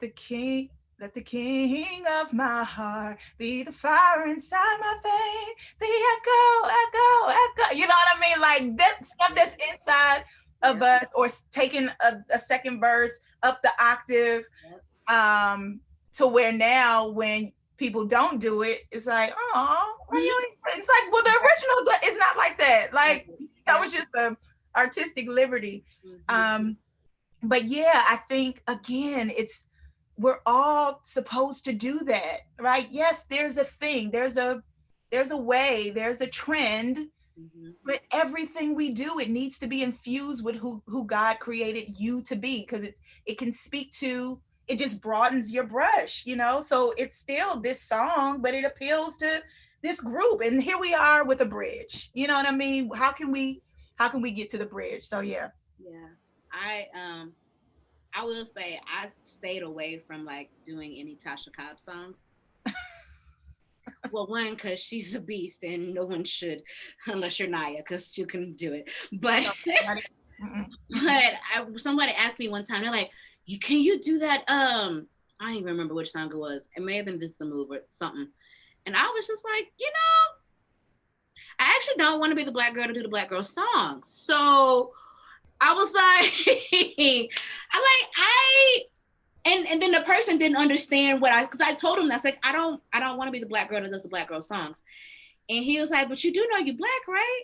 Speaker 3: king. Let the king of my heart be the fire inside my vein, the echo. You know what I mean? Like that stuff that's inside of us, or taking a second verse up the octave, to where now when people don't do it, it's like, oh, it's like, well, the original is not like that. Like, that was just the artistic liberty. But yeah, I think again, we're all supposed to do that, right? Yes, there's a thing, there's a way, there's a trend, but everything we do, it needs to be infused with who God created you to be, because it can speak to, it just broadens your brush, you know? So it's still this song, but it appeals to this group. And here we are with a bridge. You know what I mean? How can we get to the bridge? So yeah.
Speaker 2: I will say I stayed away from like doing any Tasha Cobb songs. Well, one, because she's a beast and no one should, unless you're Naya, because you can do it. But somebody asked me one time, they're like, can you do that? I don't even remember which song it was. It may have been This the Move or something. And I was just like, I actually don't want to be the black girl to do the black girl songs. So I was like, and then the person didn't understand because I told him that's like, I don't want to be the black girl that does the black girl songs. And he was like, but you do know you black, right?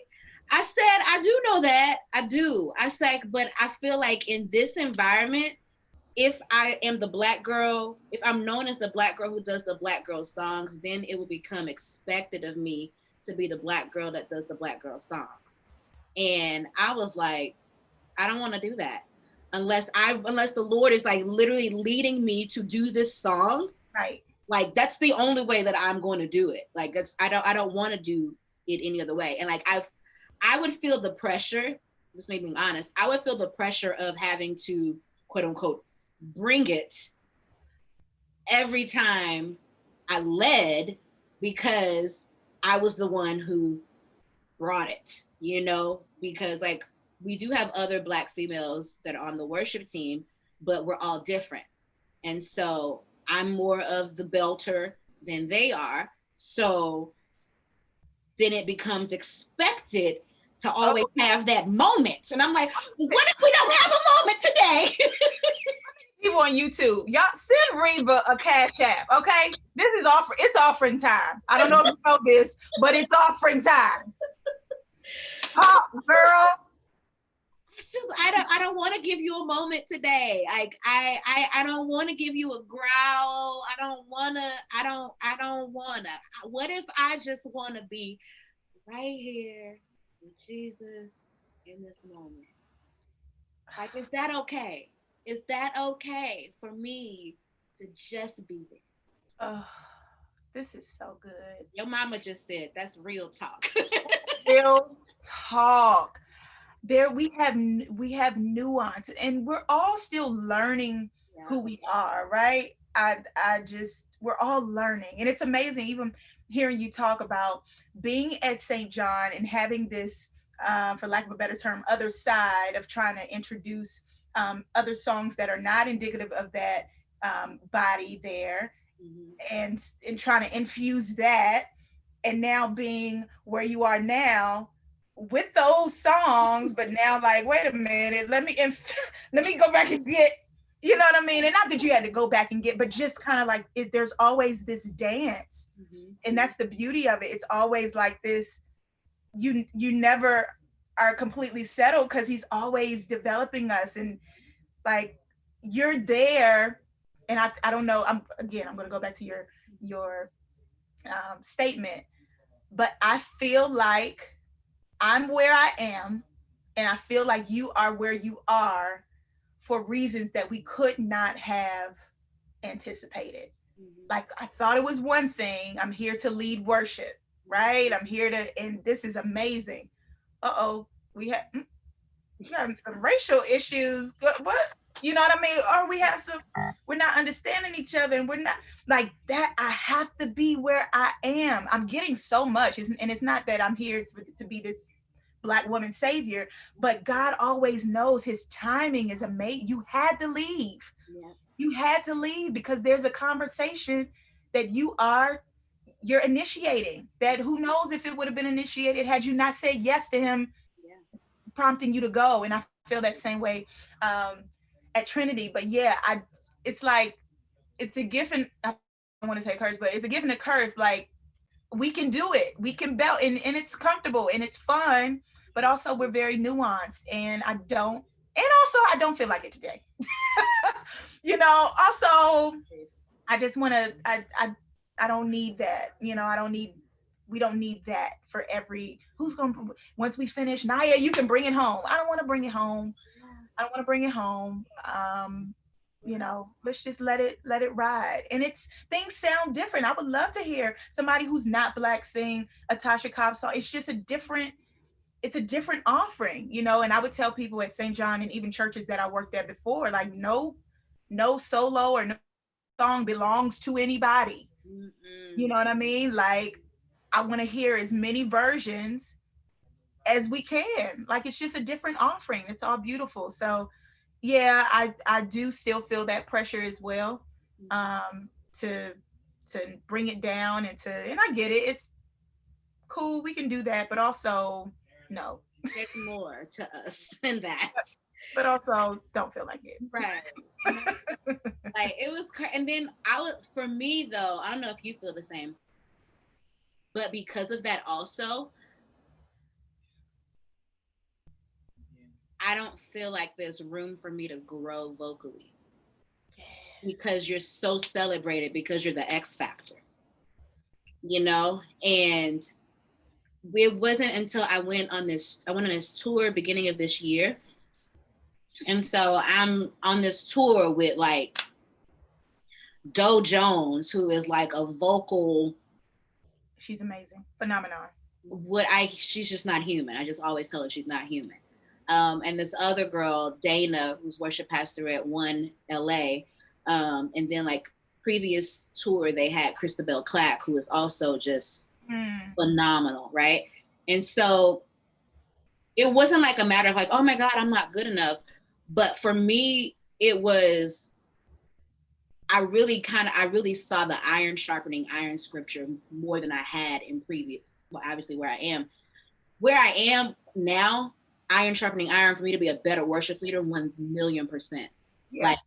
Speaker 2: I said, I do know that. I do. I said, but I feel like in this environment, if I am the black girl, if I'm known as the black girl who does the black girl songs, then it will become expected of me to be the black girl that does the black girl songs. And I was like, I don't want to do that unless the Lord is like literally leading me to do this song.
Speaker 3: Right.
Speaker 2: Like that's the only way that I'm going to do it. Like I don't want to do it any other way. And like I would feel the pressure, just making me honest, I would feel the pressure of having to quote unquote bring it every time I led because I was the one who brought it, because like we do have other Black females that are on the worship team, but we're all different. And so I'm more of the belter than they are. So then it becomes expected to always have that moment. And I'm like, what if we don't have a moment today?
Speaker 3: People on YouTube, y'all send Rheva a cash app, okay? This is it's offering time. I don't know if you know this, but it's offering time. Pop, girl.
Speaker 2: It's just I don't want to give you a moment today. Like I don't want to give you a growl. I don't wanna. What if I just wanna be right here with Jesus in this moment? Like, is that okay? Is that okay for me to just be there?
Speaker 3: Oh, this is so good.
Speaker 2: Your mama just said that's real talk.
Speaker 3: Real talk. There we have nuance, and we're all still learning who we are, right? I just we're all learning, and it's amazing even hearing you talk about being at St. John and having this, for lack of a better term, other side of trying to introduce other songs that are not indicative of that body there, and trying to infuse that, and now being where you are now with those songs, but now like, wait a minute, let me go back and get, you know what I mean? And not that you had to go back and get, but just kind of like there's always this dance, and that's the beauty of it. It's always like this. You never are completely settled because he's always developing us, and like you're there. And I don't know. I'm gonna go back to your statement, but I feel like I'm where I am, and I feel like you are where you are for reasons that we could not have anticipated. Like, I thought it was one thing. I'm here to lead worship, right? I'm here to, and this is amazing. Uh-oh, we have some racial issues. What? You know what I mean? Or we're not understanding each other, and we're not like that. I have to be where I am. I'm getting so much. And it's not that I'm here to be this Black woman savior, but God always knows his timing is amazing. You had to leave.
Speaker 2: Yeah.
Speaker 3: You had to leave because there's a conversation that you're initiating, that who knows if it would have been initiated had you not said yes to him, prompting you to go. And I feel that same way at Trinity. But yeah, it's like, it's a gift, and I don't want to say curse, but it's a gift and a curse. Like, we can do it. We can belt, and it's comfortable and it's fun, but also we're very nuanced. And I don't feel like it today. Also, I just want to, I don't need that. We don't need that for once we finish, Naya, you can bring it home. I don't want to bring it home. I don't want to bring it home. Let's just let it ride. And things sound different. I would love to hear somebody who's not Black sing a Tasha Cobbs song. It's just it's a different offering, and I would tell people at St. John and even churches that I worked at before, like, no solo or no song belongs to anybody. You know what I mean? Like, I want to hear as many versions as we can. Like, it's just a different offering. It's all beautiful. So yeah, I do still feel that pressure as well, to bring it down, and I get it. It's cool. We can do that, but also no.
Speaker 2: There's more to us than that.
Speaker 3: But also don't feel like it.
Speaker 2: Right. Like, it was, and then for me though, I don't know if you feel the same, but because of that also, I don't feel like there's room for me to grow vocally because you're so celebrated because you're the X factor, and it wasn't until I went on this tour beginning of this year. And so I'm on this tour with like Doe Jones, who is like a vocal.
Speaker 3: She's amazing. Phenomenon.
Speaker 2: She's just not human. I just always tell her she's not human. And this other girl, Dana, who's worship pastor at One LA. And then like previous tour, they had Christabel Clack, who is also just phenomenal, right? And so it wasn't like a matter of like, oh my God, I'm not good enough. But for me, it was, I really saw the iron sharpening iron scripture more than I had in previous, well, obviously where I am. Where I am now, iron sharpening iron, for me to be a better worship leader, 1,000,000%.
Speaker 3: Yeah.
Speaker 2: Like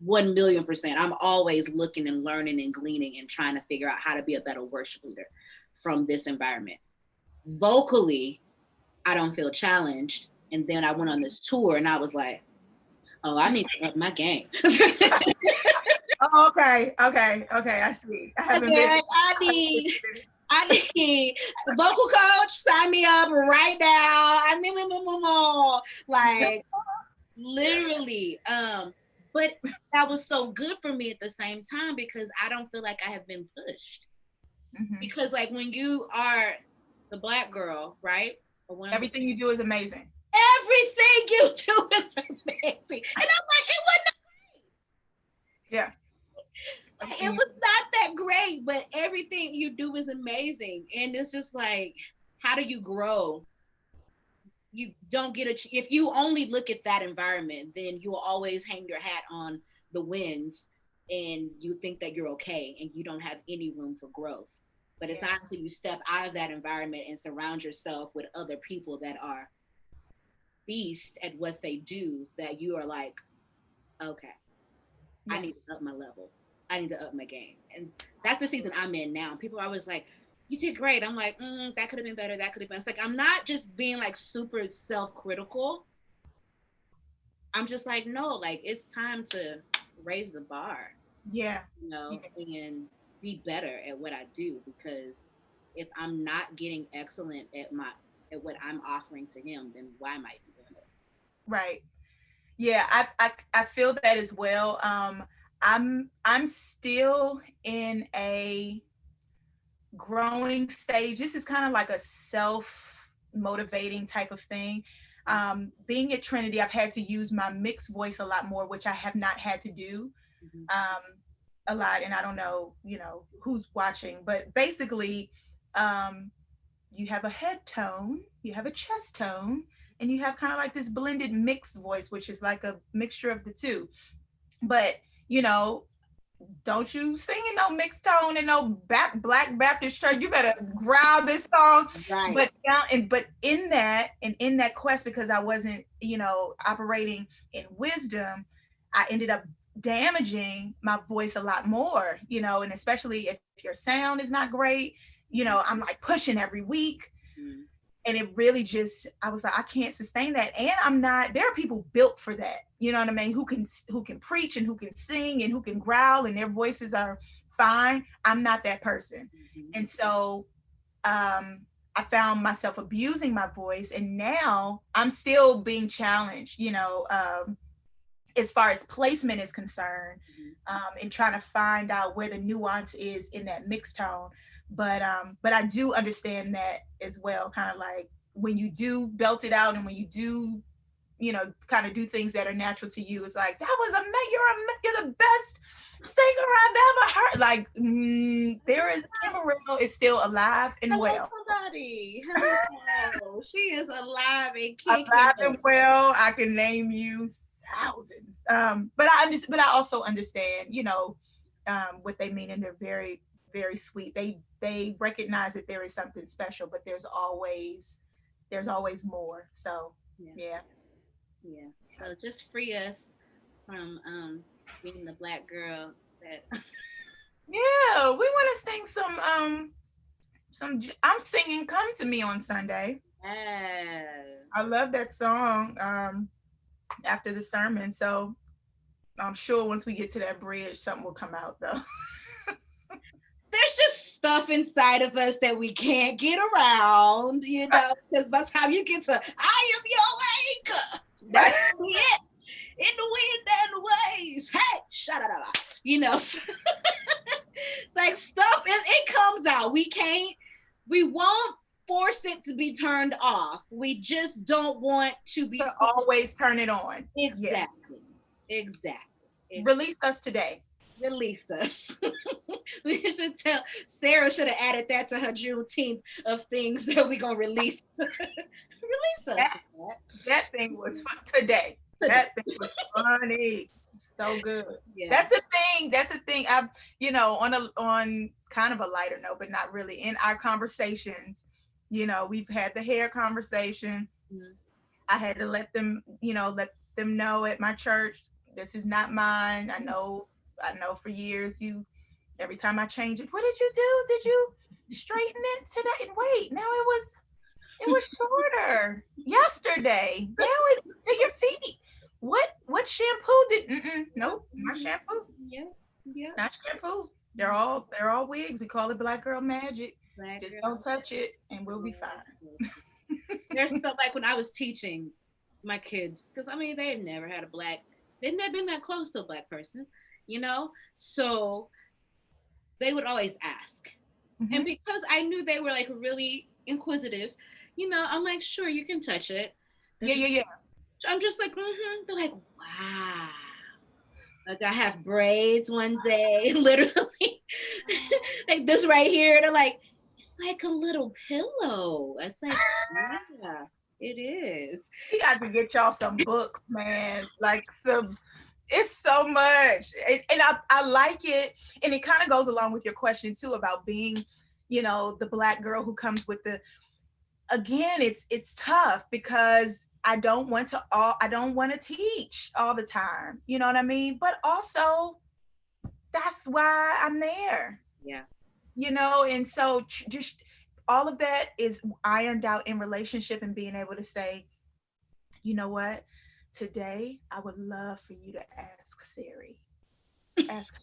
Speaker 2: 1,000,000%. I'm always looking and learning and gleaning and trying to figure out how to be a better worship leader from this environment. Vocally, I don't feel challenged. And then I went on this tour and I was like, oh, I need to up my game.
Speaker 3: Oh, okay. I see. I haven't been.
Speaker 2: I need vocal coach, sign me up right now. I mean, like literally. But that was so good for me at the same time because I don't feel like I have been pushed. Mm-hmm. Because like when you are the Black girl, right?
Speaker 3: Everything you do is amazing.
Speaker 2: Everything you do is amazing. And I'm like, it wasn't great.
Speaker 3: Yeah.
Speaker 2: It was not that great, but everything you do is amazing. And it's just like, how do you grow? You don't get if you only look at that environment, then you will always hang your hat on the wins and you think that you're okay and you don't have any room for growth. But it's not until you step out of that environment and surround yourself with other people that are beasts at what they do that you are like, okay, I need to up my level. I need to up my game. And that's the season I'm in now. People are always like, you did great. I'm like, that could have been better. That could have been. It's like, I'm not just being like super self-critical. I'm just like, no, like it's time to raise the bar.
Speaker 3: Yeah.
Speaker 2: You know, and be better at what I do, because if I'm not getting excellent at what I'm offering to him, then why am I doing it?
Speaker 3: Right. Yeah, I feel that as well. I'm still in a growing stage. This is kind of like a self-motivating type of thing. Being at Trinity, I've had to use my mixed voice a lot more, which I have not had to do a lot. And I don't know, who's watching, but basically, you have a head tone, you have a chest tone, and you have kind of like this blended mixed voice, which is like a mixture of the two. But, don't you sing in no mixed tone in no Black Baptist church. You better growl this song.
Speaker 2: Right.
Speaker 3: But in that quest, because I wasn't, operating in wisdom, I ended up damaging my voice a lot more, and especially if your sound is not great, I'm like pushing every week. And it really just, I was like, I can't sustain that. And there are people built for that. You know what I mean? Who can preach and who can sing and who can growl and their voices are fine. I'm not that person. And so I found myself abusing my voice, and now I'm still being challenged, as far as placement is concerned, and trying to find out where the nuance is in that mixed tone. But I do understand that as well, kind of like when you do belt it out and when you do, kind of do things that are natural to you, it's like, that was you're the best singer I've ever heard. Like, Kimberell is still alive and well.
Speaker 2: Somebody. Hello. She is alive and kicking.
Speaker 3: Alive and well. I can name you thousands. But I also understand, what they mean, and they're very, very sweet. They recognize that there is something special, but there's always more. So yeah.
Speaker 2: So just free us from being the Black girl that
Speaker 3: Yeah, we want to sing some I'm singing Come to Me on Sunday. I love that song after the sermon. So I'm sure once we get to that bridge, something will come out though.
Speaker 2: There's just stuff inside of us that we can't get around, because by the time you get to I am your anchor, that's it. In the wind and the waves. Hey, shut up. Like stuff, it comes out. We won't force force it to be turned off. We just don't want to be
Speaker 3: To
Speaker 2: forced.
Speaker 3: always turn it on. Yeah.
Speaker 2: Exactly. Exactly.
Speaker 3: Release us today.
Speaker 2: Release us. We should tell Sarah should have added that to her Juneteenth of things that we're gonna release. Release us
Speaker 3: That,
Speaker 2: with that.
Speaker 3: that thing was today.
Speaker 2: Today.
Speaker 3: That thing was funny. So good.
Speaker 2: Yeah.
Speaker 3: That's a thing. That's a thing. I, on kind of a lighter note, but not really. In our conversations, we've had the hair conversation.
Speaker 2: Mhm.
Speaker 3: I had to let them, let them know at my church, this is not mine. I know for years every time I change it, what did you do? Did you straighten it today? And wait, now it was shorter yesterday. Now it's to your feet. What shampoo did? Nope, not shampoo.
Speaker 2: Yeah. Yeah.
Speaker 3: Not shampoo. They're all wigs. We call it Black Girl Magic.
Speaker 2: Black
Speaker 3: Just
Speaker 2: girl.
Speaker 3: don't touch it, and we'll be fine.
Speaker 2: There's stuff like when I was teaching my kids, because I mean they've never had they've never been that close to a black person, So they would always ask. And because I knew they were like really inquisitive, I'm like, sure, you can touch it.
Speaker 3: Yeah.
Speaker 2: I'm just like, mm-hmm. They're like, wow. Like I have braids one day, literally. Like this right here. They're like, it's like a little pillow. It's like, yeah, it is.
Speaker 3: We got to get y'all some books, man. Like it's so much. And I like it. And it kind of goes along with your question too about being, the Black girl who comes with again, it's tough because I don't want to teach all the time. You know what I mean? But also that's why I'm there.
Speaker 2: Yeah.
Speaker 3: And so just all of that is ironed out in relationship and being able to say, you know what? Today, I would love for you to ask Siri. Ask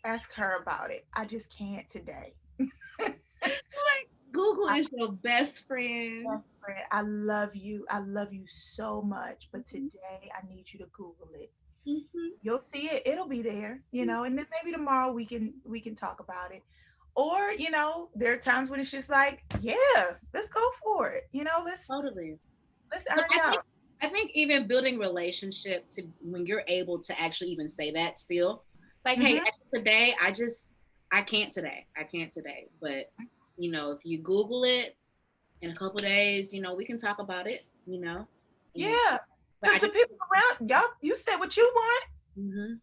Speaker 3: ask her about it. I just can't today.
Speaker 2: Like Google is your best friend.
Speaker 3: Best friend, I love you. I love you so much. But today, I need you to Google it.
Speaker 2: Mm-hmm.
Speaker 3: You'll see it. It'll be there. And then maybe tomorrow we can talk about it. Or there are times when it's just like, yeah, let's go for it.
Speaker 2: Totally.
Speaker 3: Let's
Speaker 2: But
Speaker 3: iron it out.
Speaker 2: I think even building relationship to when you're able to actually even say that still, like, hey, actually today I can't today. I can't today. But if you Google it in a couple days, we can talk about it.
Speaker 3: Yeah.
Speaker 2: But
Speaker 3: Because the people around y'all, you said what you want.
Speaker 2: Mm-hmm.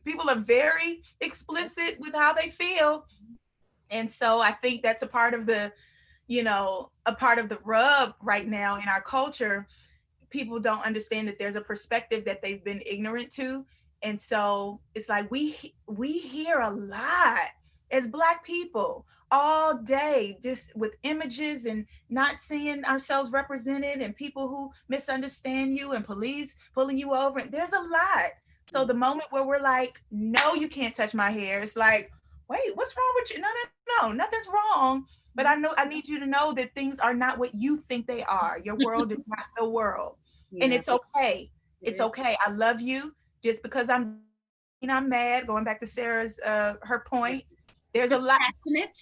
Speaker 3: People are very explicit with how they feel. And so I think that's a part of the rub right now in our culture. People don't understand that there's a perspective that they've been ignorant to. And so it's like we hear a lot as Black people all day, just with images and not seeing ourselves represented, and people who misunderstand you, and police pulling you over. There's a lot. So the moment where we're like, no, you can't touch my hair, it's like, wait, what's wrong with you? No, nothing's wrong. But I need you to know that things are not what you think they are. Your world is not the world.
Speaker 2: Yeah.
Speaker 3: And it's okay. It's okay. I love you. Just because I'm mad, going back to Sarah's her points. There's a lot.
Speaker 2: Passionate.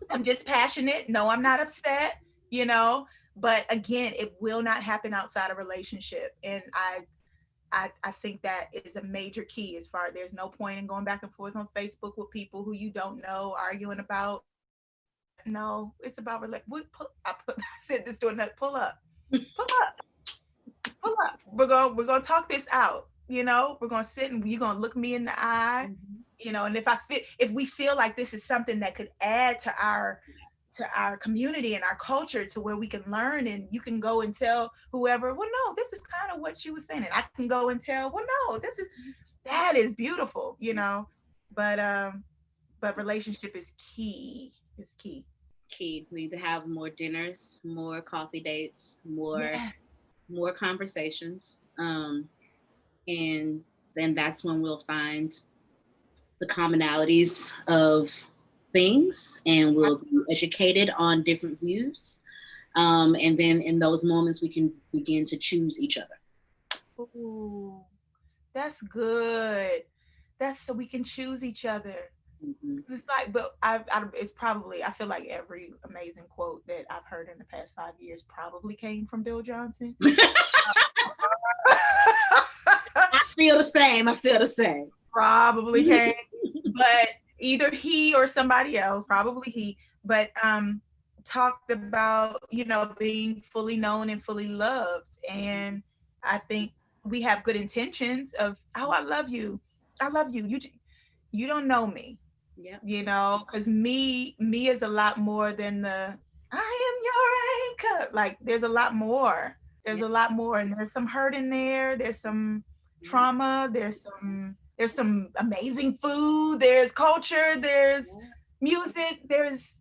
Speaker 3: I'm just passionate. No, I'm not upset, but again, it will not happen outside a relationship. And I think that is a major key. As far, there's no point in going back and forth on Facebook with people who you don't know, arguing about. No, it's about I said this to another. Pull up. We're gonna talk this out. We're gonna sit and you're gonna look me in the eye. And if we feel like this is something that could add to our community and our culture, to where we can learn, and you can go and tell whoever, well, no, this is kind of what you were saying, and I can go and tell, well, no, that is beautiful, but relationship is key. It's key.
Speaker 2: We need to have more dinners, more coffee dates, more
Speaker 3: Yes.
Speaker 2: more conversations, and then that's when we'll find the commonalities of things, and we'll be educated on different views, and then in those moments we can begin to choose each other.
Speaker 3: Ooh, that's good. That's so we can choose each other.
Speaker 2: Mhm.
Speaker 3: It's like, but it's probably, I feel like every amazing quote that I've heard in the past 5 years probably came from Bill Johnson.
Speaker 2: I feel the same. I feel the same.
Speaker 3: Probably came, but either he or somebody else, probably he, but talked about, being fully known and fully loved. And I think we have good intentions of, oh, I love you. I love you. You don't know me,
Speaker 2: Yeah.
Speaker 3: because me is a lot more than the I am your anchor. Like there's a lot more. There's
Speaker 2: Yeah.
Speaker 3: a lot more, and there's some hurt in there. There's some
Speaker 2: Yeah.
Speaker 3: trauma. There's some amazing food. There's culture. There's
Speaker 2: Yeah.
Speaker 3: music. There's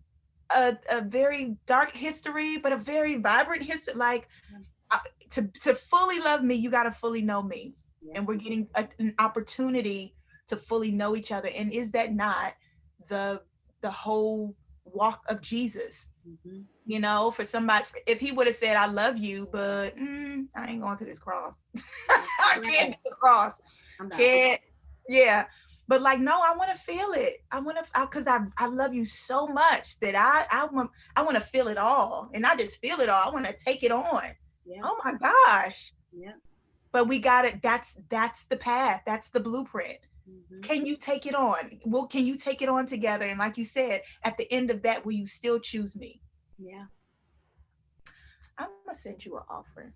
Speaker 3: a very dark history, but a very vibrant history. Like uh, to fully love me, you got to fully know me,
Speaker 2: Yeah.
Speaker 3: and we're getting an opportunity to fully know each other. And is that not the the whole walk of Jesus?
Speaker 2: Mhm.
Speaker 3: For somebody, if he would have said, "I love you," but I ain't going to this cross. I can't do the cross.
Speaker 2: I'm not.
Speaker 3: Can't. Yeah. But like, no, I want to feel it. I want to, because I love you so much that I want to feel it all, and not just feel it all. I want to take it on.
Speaker 2: Yeah.
Speaker 3: Oh my gosh.
Speaker 2: Yeah.
Speaker 3: But we got it. That's the path. That's the blueprint.
Speaker 2: Mhm.
Speaker 3: Can you take it on? Well, can you take it on together? And like you said, at the end of that, will you still choose me?
Speaker 2: Yeah.
Speaker 3: I'm gonna send you an offering.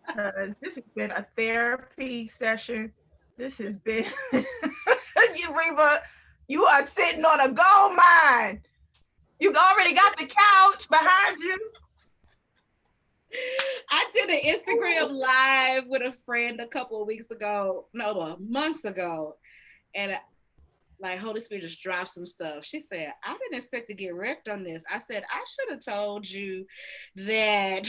Speaker 3: Because this has been a therapy session. This has been you, Reba. You are sitting on a gold mine. You already got the couch behind you.
Speaker 2: I did an Instagram live with a friend a couple of weeks ago, no, months ago, and like Holy Spirit just dropped some stuff. She said, I didn't expect to get wrecked on this. I said, I should have told you that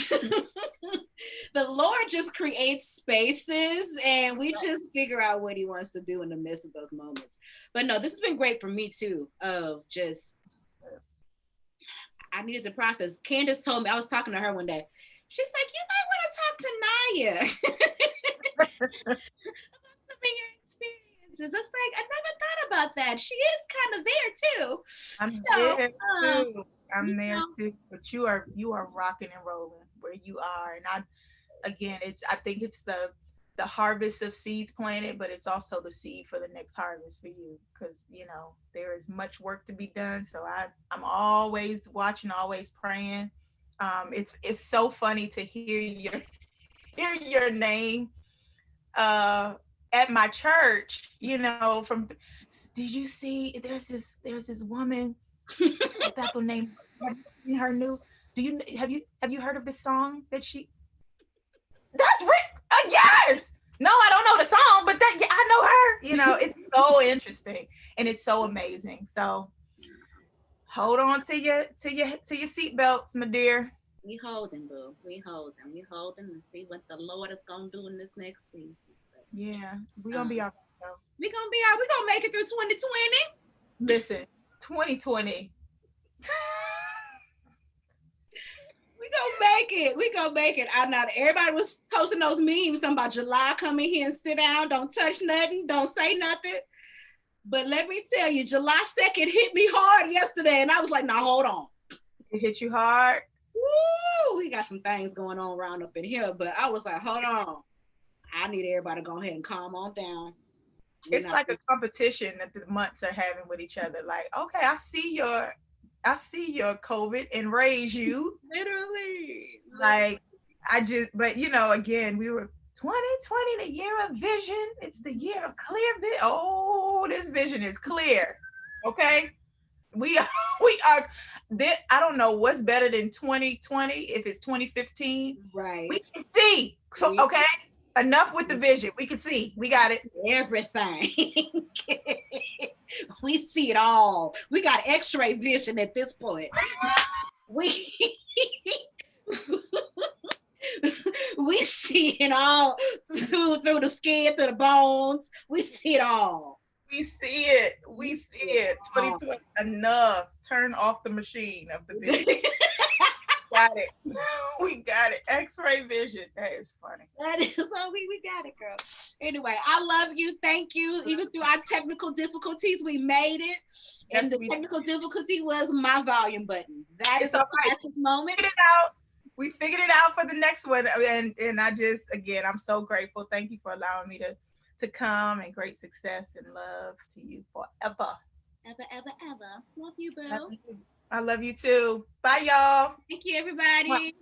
Speaker 2: the Lord just creates spaces and we just figure out what he wants to do in the midst of those moments. But no, this has been great for me too, of just, I needed to process. Candace told me, I was talking to her one day. She's like, you might want to talk to Naya about some of your experiences. It's like, I never thought about that. She is kind of there too.
Speaker 3: I'm
Speaker 2: So,
Speaker 3: there too. I'm
Speaker 2: you
Speaker 3: there
Speaker 2: know,
Speaker 3: too. But you are rocking and rolling where you are. And I think it's the harvest of seeds planted, but it's also the seed for the next harvest for you. Because there is much work to be done. So I'm always watching, always praying. It's so funny to hear your name at my church. From did you see? There's this woman at Bethel named. Have you seen her new? Have you heard of this song that she? That's Rick. Yes. No, I don't know the song, but that yeah, I know her. It's so interesting and it's so amazing. So hold on to your seatbelts, my dear.
Speaker 2: we holding, boo. We holding and see what the Lord is gonna do in this next season.
Speaker 3: Yeah, we're gonna be
Speaker 2: Um,
Speaker 3: all right though.
Speaker 2: we gonna be out. We gonna make it through 2020.
Speaker 3: Listen, 2020.
Speaker 2: We gonna make it. We gonna make it. I know everybody was posting those memes talking about July. Come in here and sit down. Don't touch nothing. Don't say nothing. But let me tell you, July 2nd hit me hard yesterday, and I was like, "Now hold on."
Speaker 3: It hit you hard.
Speaker 2: Woo! We got some things going on around up in here, but I was like, "Hold on." I need everybody to go ahead and calm on down. We're
Speaker 3: It's
Speaker 2: not.
Speaker 3: like a competition that the months are having with each other. Like, okay, I see your COVID and raise you.
Speaker 2: Literally.
Speaker 3: Like, but again, we were 2020, the year of vision. It's the year of clear vision. Oh, this vision is clear. Okay, we are, we are. I don't know what's better than 2020 if it's 2015.
Speaker 2: Right.
Speaker 3: We can see. So okay, enough with the vision. We can see. We got it.
Speaker 2: Everything. We see it all. We got x-ray vision at this point. We we see it all through the skin to the bones. We see it all.
Speaker 3: We see it. We see it. 2020. Enough. Turn off the machine of the vision. got it. We got it. X-ray vision. That is funny.
Speaker 2: That is so we got it, girl. Anyway, I love you. Thank you. Even through our technical difficulties, we made it. And the technical difficulty was my volume button. That is a classic moment.
Speaker 3: We figured it out for the next one. And I just, again, I'm so grateful. Thank you for allowing me to come, and great success and love to you forever.
Speaker 2: Ever, ever, ever. Love you, boo.
Speaker 3: I love you too. Bye, y'all.
Speaker 2: Thank you, everybody.